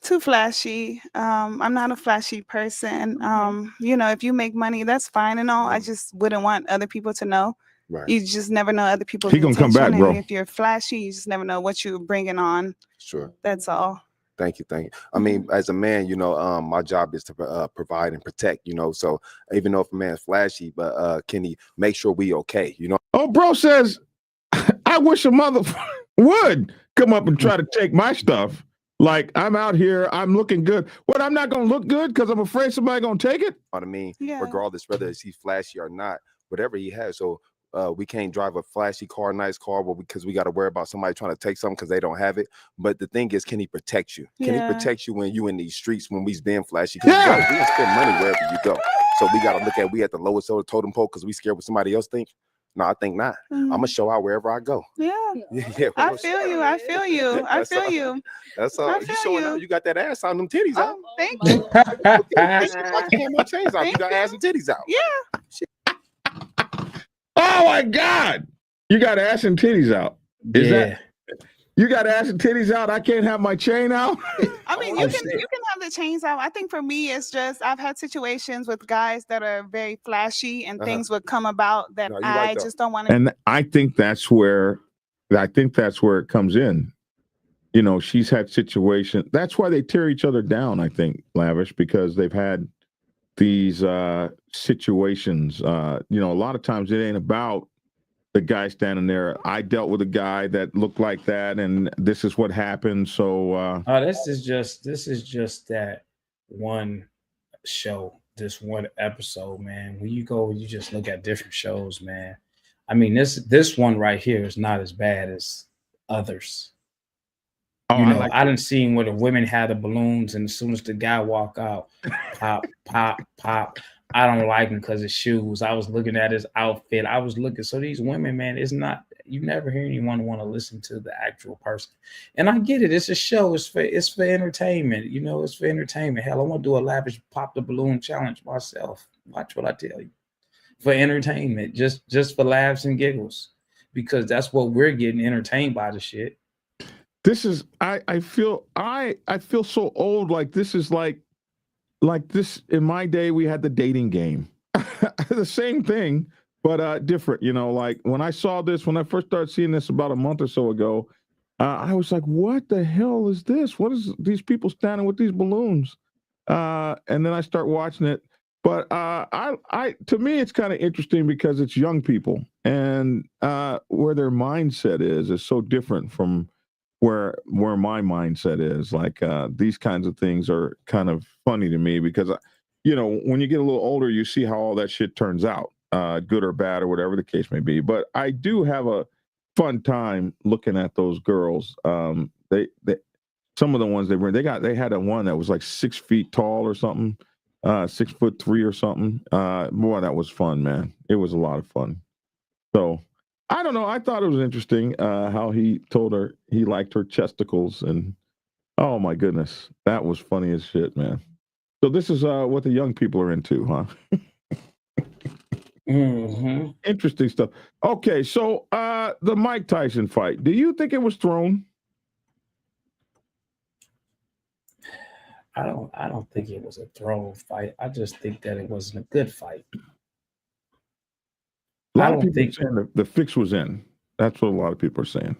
Too flashy. I'm not a flashy person. If you make money, that's fine and all. I just wouldn't want other people to know. Right. You just never know other people's He gonna come back, bro. If you're flashy, you just never know what you're bringing on. Sure. That's all. Thank you. I mean, as a man, you know, my job is to provide and protect, you know. So even though if a man's flashy, but can he make sure we okay, you know? Oh, bro says, I wish a mother would come up and try to take my stuff. Like, I'm out here, I'm looking good. What, I'm not going to look good because I'm afraid somebody going to take it? You know what I mean? Yeah. Regardless whether he's flashy or not, whatever he has. So we can't drive a flashy car, nice car, because we got to worry about somebody trying to take something because they don't have it. But the thing is, can he protect you? Can he protect you when you in these streets when we's being flashy? Yeah. We can spend money wherever you go. So we got to look at, we at the lowest of the totem pole because we scared what somebody else think. No, I think not. I'm gonna show out wherever I go. Yeah. I feel you. I feel you. I feel you. That's all. You showing out. You got that ass on, them titties out. Oh, thank you. My chains out. You got ass and titties out. Yeah. Oh my God. You got ass and titties out. Is that you got ass and titties out? I can't have my chain out. I mean, you can have the chains out. I think for me, it's just I've had situations with guys that are very flashy and things would come about that I just don't want to. And I think that's where it comes in. You know, she's had situations. That's why they tear each other down, I think, Lavish, because they've had these situations. You know, a lot of times it ain't about the guy standing there. I dealt with a guy that looked like that, and this is what happened. So this is just that one show, this one episode, man. When you go, you just look at different shows, man. I mean, this one right here is not as bad as others. You know, I done seen where the women had the balloons, and as soon as the guy walk out, pop, pop, pop. I don't like him because his shoes. I was looking at his outfit. I was looking. So these women, man, it's not. You never hear anyone want to listen to the actual person. And I get it. It's a show. It's for entertainment. You know, it's for entertainment. Hell, I want to do a lavish pop the balloon challenge myself. Watch what I tell you. For entertainment, just for laughs and giggles, because that's what we're getting entertained by the shit. This is. I feel so old. Like this is like this in my day, we had the dating game. The same thing, but different, you know, like when I saw this, when I first started seeing this about a month or so ago, I was like, what the hell is this? What is these people standing with these balloons? And then I start watching it. But to me, it's kind of interesting because it's young people and where their mindset is so different from where my mindset is. Like these kinds of things are kind of funny to me because, you know, when you get a little older, you see how all that shit turns out, good or bad or whatever the case may be. But I do have a fun time looking at those girls. They some of the ones they had a one that was like 6 feet tall or something, 6'3" or something. Boy, that was fun, man. It was a lot of fun. So I don't know. I thought it was interesting how he told her he liked her chesticles, and oh my goodness, that was funny as shit, man. So this is what the young people are into, huh? Interesting stuff. Okay, so the Mike Tyson fight. Do you think it was thrown? I don't think it was a thrown fight. I just think that it wasn't a good fight. A lot of people are saying the fix was in. That's what a lot of people are saying.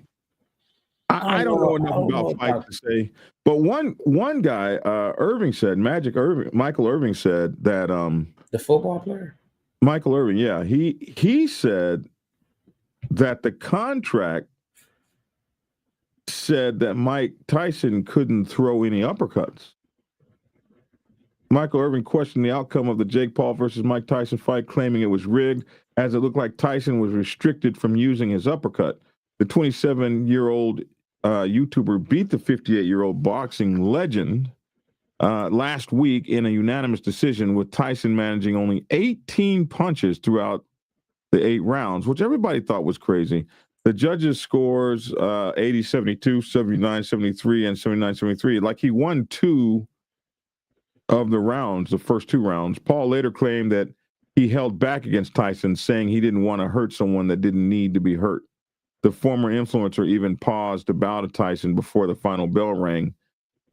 I don't know enough about fights to say, but one guy, Irving said, Michael Irving said that the football player, Michael Irving, yeah, he said that the contract said that Mike Tyson couldn't throw any uppercuts. Michael Irving questioned the outcome of the Jake Paul versus Mike Tyson fight, claiming it was rigged, as it looked like Tyson was restricted from using his uppercut. The 27-year-old YouTuber beat the 58-year-old boxing legend last week in a unanimous decision, with Tyson managing only 18 punches throughout the 8 rounds, which everybody thought was crazy. The judges' scores 80-72, 79-73, and 79-73. Like he won 2 of the rounds, the first 2 rounds. Paul later claimed that he held back against Tyson, saying he didn't want to hurt someone that didn't need to be hurt. The former influencer even paused to bow to Tyson before the final bell rang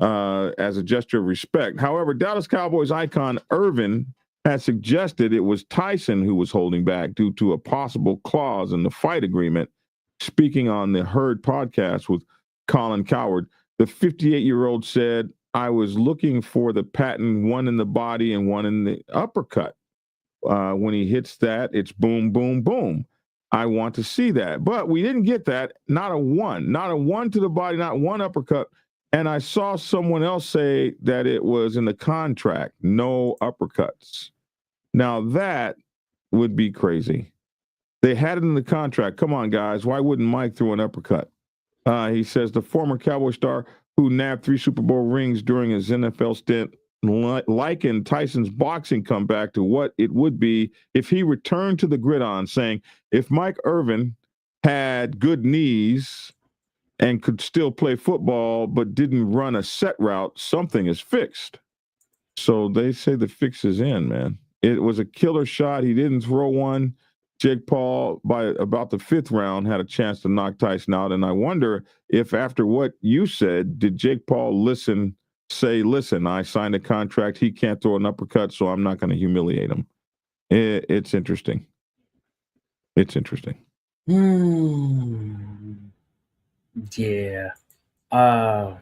as a gesture of respect. However, Dallas Cowboys icon Irvin had suggested it was Tyson who was holding back due to a possible clause in the fight agreement. Speaking on the Herd podcast with Colin Cowherd, The 58-year-old said, I was looking for the patent, one in the body and one in the uppercut. When he hits that, it's boom, boom, boom. I want to see that. But we didn't get that. Not a one to the body, not one uppercut. And I saw someone else say that it was in the contract, no uppercuts. Now that would be crazy. They had it in the contract. Come on, guys. Why wouldn't Mike throw an uppercut? He says the former Cowboy star who nabbed 3 Super Bowl rings during his NFL stint likened Tyson's boxing comeback to what it would be if he returned to the gridiron, saying, if Mike Irvin had good knees and could still play football but didn't run a set route, something is fixed. So they say the fix is in, man. It was a killer shot. He didn't throw one. Jake Paul, by about the 5th round, had a chance to knock Tyson out. And I wonder if after what you said, did Jake Paul say, listen, I signed a contract. He can't throw an uppercut, so I'm not going to humiliate him. It's interesting. It's interesting. Yeah. I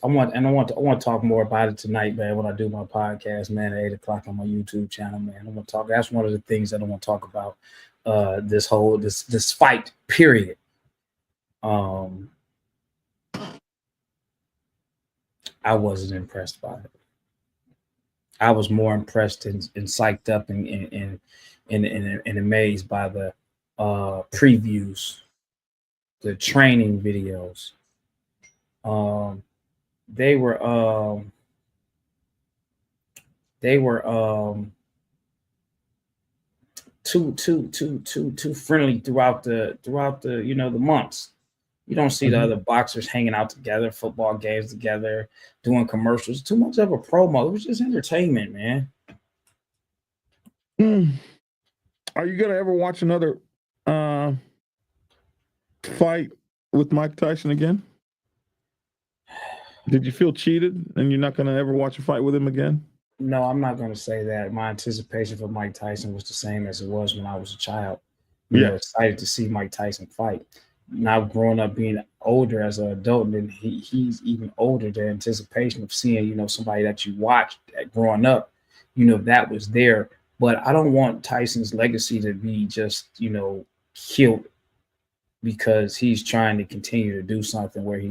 want to talk more about it tonight, man, when I do my podcast, man, at 8:00 on my YouTube channel, man. I want to talk. That's one of the things that I want to talk about. This fight, period. I wasn't impressed by it. I was more impressed and psyched up and amazed by the previews, the training videos. They were too friendly throughout the the months. You don't see the other boxers hanging out together, football games together, doing commercials. Too much of a promo. It was just entertainment, man. Are you gonna ever watch another fight with Mike Tyson again? Did you feel cheated and you're not going to ever watch a fight with him again? No, I'm not going to say that. My anticipation for Mike Tyson was the same as it was when I was a child. You know, excited to see Mike Tyson fight. Now growing up, being older as an adult, and he's even older, the anticipation of seeing, somebody that you watched growing up, that was there. But I don't want Tyson's legacy to be just, killed because he's trying to continue to do something where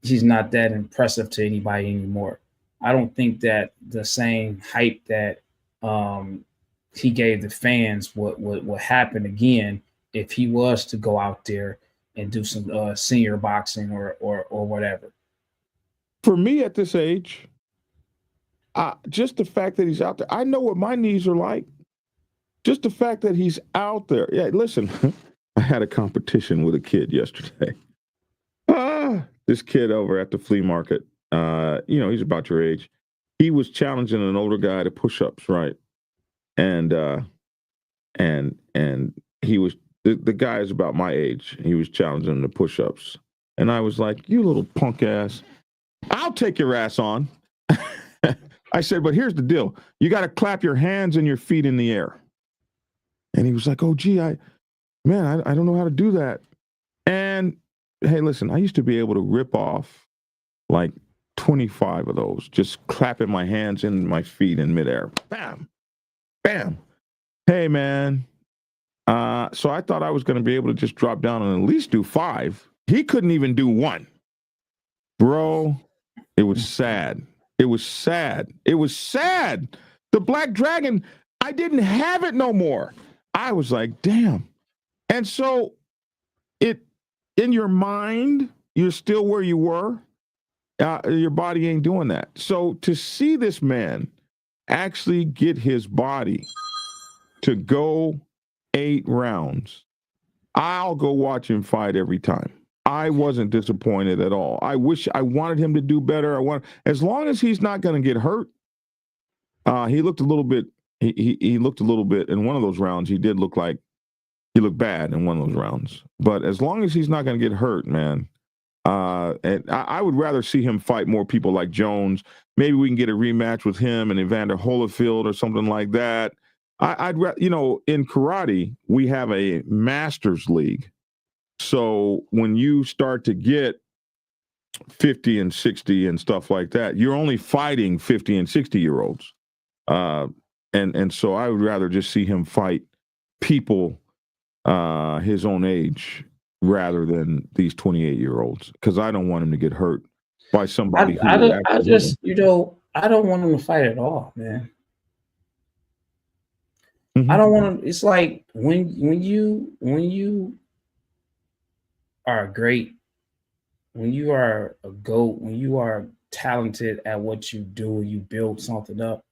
he's not that impressive to anybody anymore. I don't think that the same hype that he gave the fans would happen again if he was to go out there and do some senior boxing or whatever. For me at this age, just the fact that he's out there, I know what my knees are like. Just the fact that he's out there. Yeah, listen, I had a competition with a kid yesterday. This kid over at the flea market, he's about your age. He was challenging an older guy to push-ups, right? And he was the guy is about my age. He was challenging him to push-ups, and I was like, "You little punk ass, I'll take your ass on." I said, "But here's the deal: you got to clap your hands and your feet in the air." And he was like, "Oh, gee, I don't know how to do that." And hey, listen, I used to be able to rip off like 25 of those, just clapping my hands and my feet in midair. Bam, bam. Hey, man. So I thought I was going to be able to just drop down and at least do 5. He couldn't even do 1. Bro, it was sad. It was sad. It was sad. The Black Dragon, I didn't have it no more. I was like, damn. And so in your mind, you're still where you were. Your body ain't doing that. So to see this man actually get his body to go 8 rounds, I'll go watch him fight every time. I wasn't disappointed at all. I wanted him to do better. As long as he's not going to get hurt. He looked a little bit. He looked a little bit in one of those rounds. He did look like he looked bad in one of those rounds. But as long as he's not going to get hurt, man. And I would rather see him fight more people like Jones. Maybe we can get a rematch with him and Evander Holyfield or something like that. I'd rather, in karate, we have a masters league. So when you start to get 50 and 60 and stuff like that, you're only fighting 50 and 60-year-olds. And so I would rather just see him fight people his own age rather than these 28-year-olds, because I don't want him to get hurt by somebody. I don't want him to fight at all, man. Mm-hmm. I don't want to. It's like when you are great, when you are a GOAT, when you are talented at what you do, you build something up.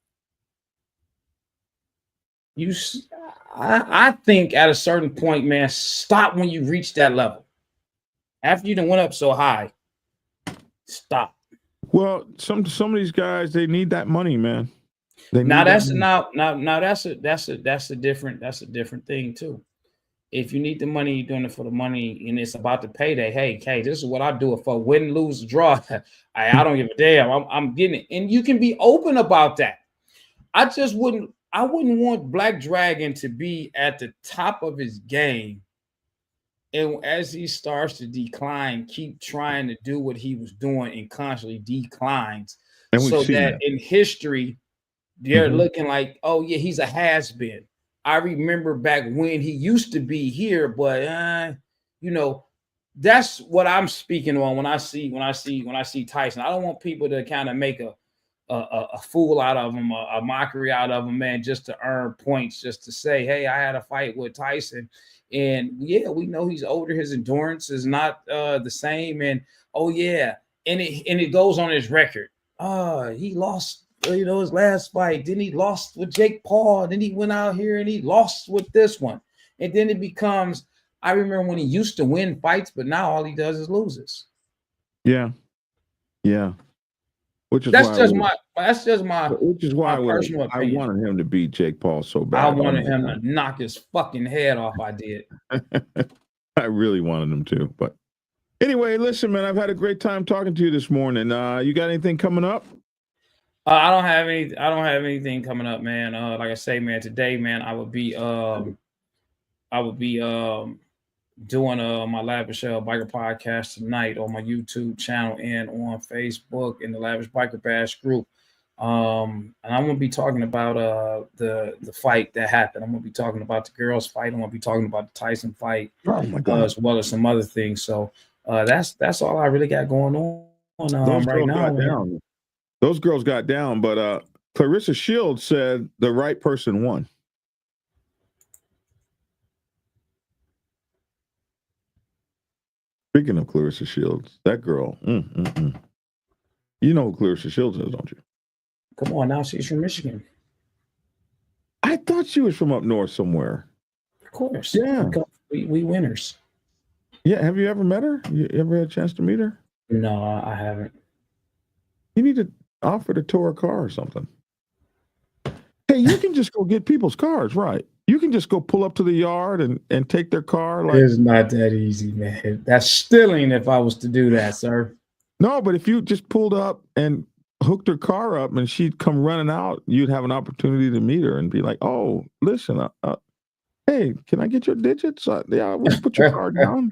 I think at a certain point, man, stop when you reach that level. After you done went up so high, stop. Well, some of these guys, they need that money, man. That's a different thing too. If you need the money, you're doing it for the money, and it's about the payday. Hey, this is what I do it for. Win, lose, draw. I don't give a damn. I'm getting it, and you can be open about that. I wouldn't want Black Dragon to be at the top of his game, and as he starts to decline, keep trying to do what he was doing and constantly declines, so that in history they're looking like, oh yeah, he's a has-been. I remember back when he used to be here, but that's what I'm speaking on when I see Tyson. I don't want people to kind of make a fool out of him, a mockery out of him, man, just to earn points, just to say, hey, I had a fight with Tyson. And yeah, we know he's older. His endurance is not the same. And oh yeah, and it goes on his record. He lost, his last fight. Then he lost with Jake Paul. Then he went out here and he lost with this one. And then it becomes, I remember when he used to win fights, but now all he does is loses. Yeah. Which is my personal opinion. I wanted him to beat Jake Paul so bad. I wanted him to knock his fucking head off. I did. I really wanted him to. But anyway, listen, man, I've had a great time talking to you this morning. You got anything coming up? I don't have anything coming up, man. Like I say, man, today, man, I would be doing my Lavish Biker podcast tonight on my YouTube channel and on Facebook in the Lavish Biker Bash group. And I'm gonna be talking about the fight that happened. I'm gonna be talking about the girls' fight. I'm gonna be talking about the Tyson fight, as well as some other things. So that's all I really got going on right now. Those girls got down, but Clarissa Shields said the right person won. Speaking of Clarissa Shields, that girl, you know who Clarissa Shields is, don't you? Come on now, she's from Michigan. I thought she was from up north somewhere. Of course. Yeah. We winners. Yeah, have you ever met her? You ever had a chance to meet her? No, I haven't. You need to offer to tow her car or something. Hey, you can just go get people's cars, right? You can just go pull up to the yard and take their car. It's not that easy, man. That's stealing if I was to do that, sir. No, but if you just pulled up and hooked her car up and she'd come running out, you'd have an opportunity to meet her and be like, oh, listen, hey, can I get your digits? Yeah, we'll put your car down.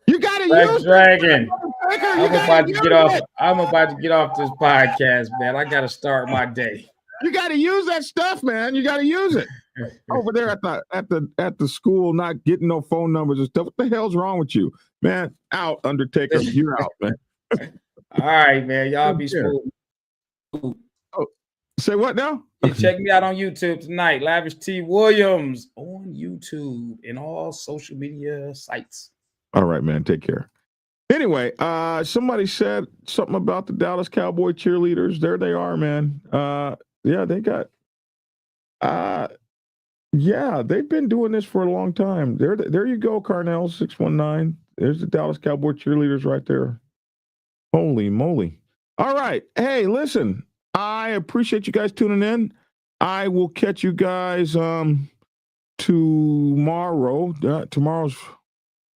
You got to use Dragon. I'm about to get off this podcast, man. I got to start my day. You got to use that stuff, man. You got to use it. Over there at the school, not getting no phone numbers and stuff. What the hell's wrong with you, man? Out, Undertaker. You're out, man. All right, man. Y'all be smooth. Oh, say what now? Check me out on YouTube tonight. Lavish T. Williams on YouTube and all social media sites. All right, man. Take care. Anyway, somebody said something about the Dallas Cowboy cheerleaders. There they are, man. Yeah, they got. Yeah, they've been doing this for a long time. There you go, Carnell 619. There's the Dallas Cowboy cheerleaders right there. Holy moly. All right. Hey, listen, I appreciate you guys tuning in. I will catch you guys tomorrow. Tomorrow's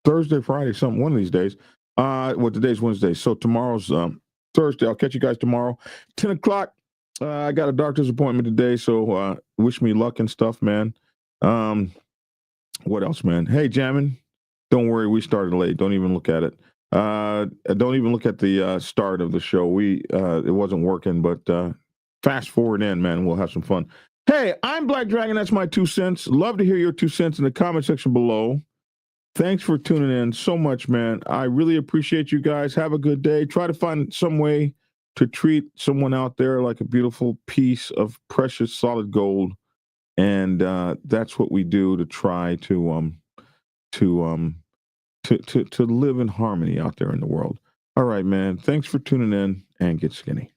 Thursday, Friday, something, one of these days. Well, today's Wednesday. So tomorrow's Thursday. I'll catch you guys tomorrow. 10 o'clock. I got a doctor's appointment today, so wish me luck and stuff, man. What else, man? Hey, Jammin, Don't worry, we started late. Don't even look at it. Don't even look at the start of the show. It wasn't working, but fast forward in, man. We'll have some fun. Hey, I'm Black Dragon. That's my 2 cents. Love to hear your 2 cents in the comment section below. Thanks for tuning in so much, man. I really appreciate you guys. Have a good day. Try to find some way to treat someone out there like a beautiful piece of precious solid gold. And that's what we do to try to live in harmony out there in the world. All right, man. Thanks for tuning in, and get skinny.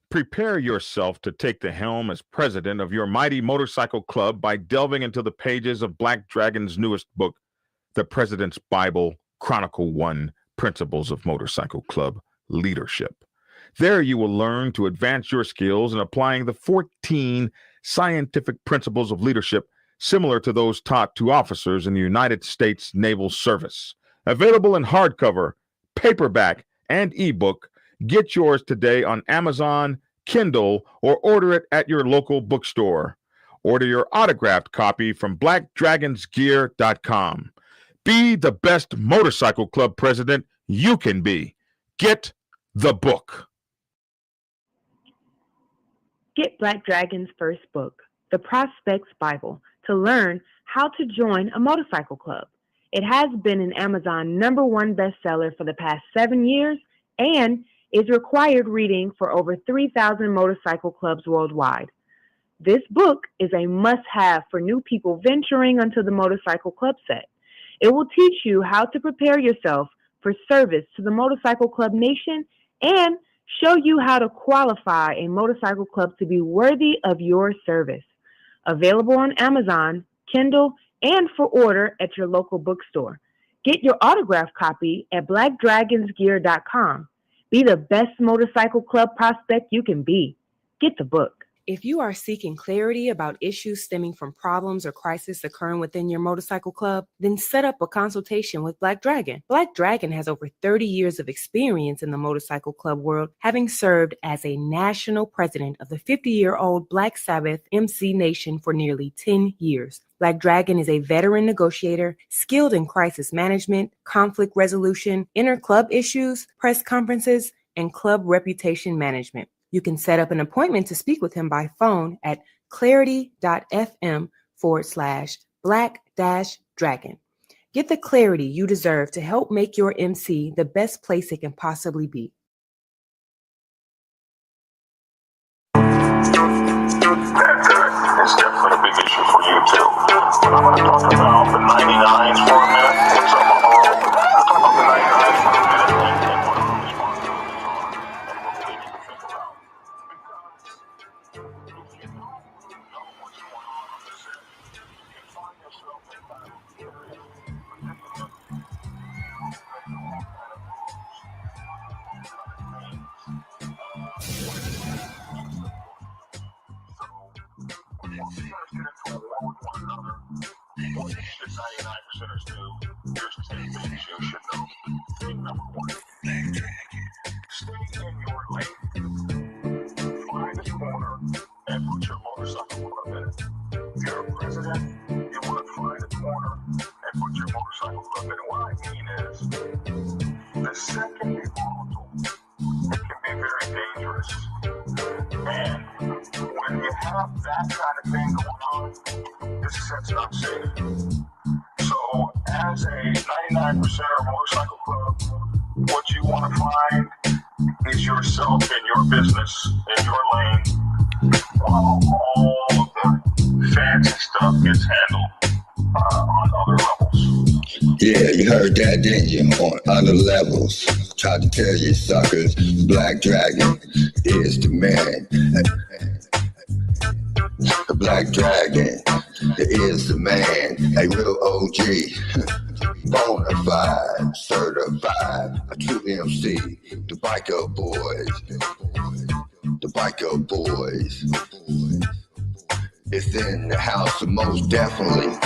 Prepare yourself to take the helm as president of your mighty motorcycle club by delving into the pages of Black Dragon's newest book, The President's Bible, Chronicle 1, Principles of Motorcycle Club Leadership. There you will learn to advance your skills in applying the 14 scientific principles of leadership similar to those taught to officers in the United States Naval Service. Available in hardcover, paperback, and ebook. Get yours today on Amazon, Kindle, or order it at your local bookstore. Order your autographed copy from blackdragonsgear.com. Be the best motorcycle club president you can be. Get the book. Get Black Dragon's first book, The Prospect's Bible, to learn how to join a motorcycle club. It has been an Amazon #1 bestseller for the past 7 years and is required reading for over 3,000 motorcycle clubs worldwide. This book is a must-have for new people venturing onto the motorcycle club set. It will teach you how to prepare yourself for service to the motorcycle club nation and show you how to qualify a motorcycle club to be worthy of your service. Available on Amazon, Kindle, and for order at your local bookstore. Get your autographed copy at blackdragonsgear.com. Be the best motorcycle club prospect you can be. Get the book. If you are seeking clarity about issues stemming from problems or crises occurring within your motorcycle club, then set up a consultation with Black Dragon. Black Dragon has over 30 years of experience in the motorcycle club world, having served as a national president of the 50-year-old Black Sabbath MC Nation for nearly 10 years. Black Dragon is a veteran negotiator, skilled in crisis management, conflict resolution, inter-club issues, press conferences, and club reputation management. You can set up an appointment to speak with him by phone at clarity.fm/black-dragon. Get the clarity you deserve to help make your MC the best place it can possibly be. It's definitely a big issue for you too. But I'm going to talk about the 99s for a minute. What's up, I'll talk about the 99s for a minute and what the responsibilities are and what we need to think about. Because if you don't know what's going on the set, you can find yourself in kind of a curious predicament. What should 99%ers do? Here's 10 things you should know. Number 1, stay in your lane. Find a corner and put your motorcycle club in it. If you're a president, you want to find a corner and put your motorcycle club in it. What I mean is, the set can be volatile. It can be very dangerous. And when you have that kind of thing going on, this set's not safe. So, as a 99%er motorcycle club, what you want to find is yourself in your business, in your lane, while all of the fancy stuff gets handled on other levels. Yeah, you heard that, didn't you? On other levels. Tried to tell you suckers, Black Dragon is the man. The Black Dragon is the man. A real OG. Bonafide, certified, a true MC. The Biker Boys. The Biker Boys. It's in the house, so most definitely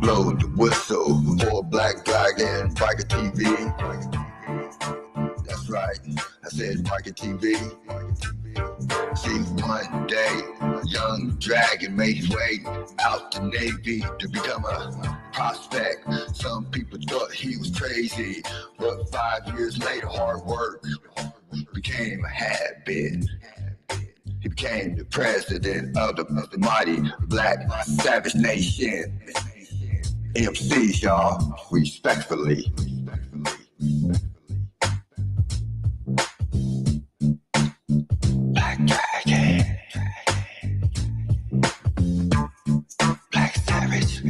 blow the whistle for Black Dragon, Biker TV. That's right, I said Biker TV. See, one day, young young dragon made his way out the Navy to become a prospect. Some people thought he was crazy, but 5 years later, hard work became a habit. He became the president of the mighty Black Savage Nation. MCs, y'all, respectfully. Black Dragon. Black Savage.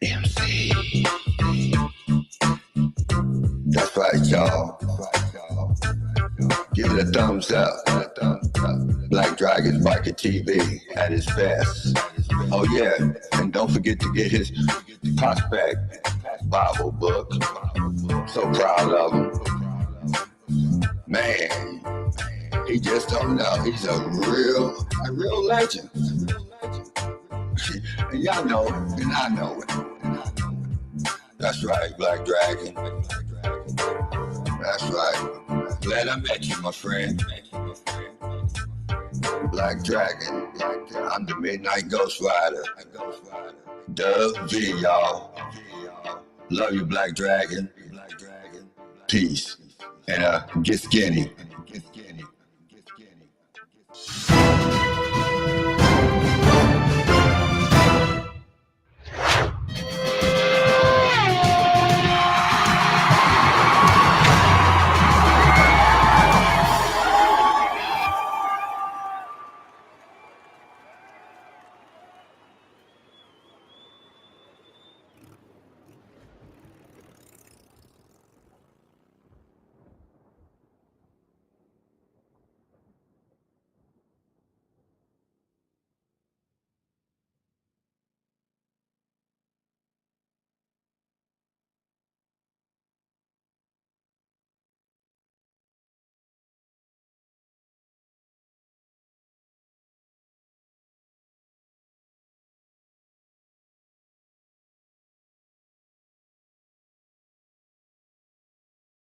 MC. That's right, y'all. Give it a thumbs up. Black Dragon's Biker TV at its best. Oh yeah, and don't forget to get his prospect Bible book. So proud of him. Man, he just don't know. He's a real legend. And y'all know it, and I know it. That's right, Black Dragon. That's right. Glad I met you, my friend. Black Dragon. I'm the Midnight Ghost Rider. Dub V, y'all. Love you, Black Dragon. Peace. And get skinny.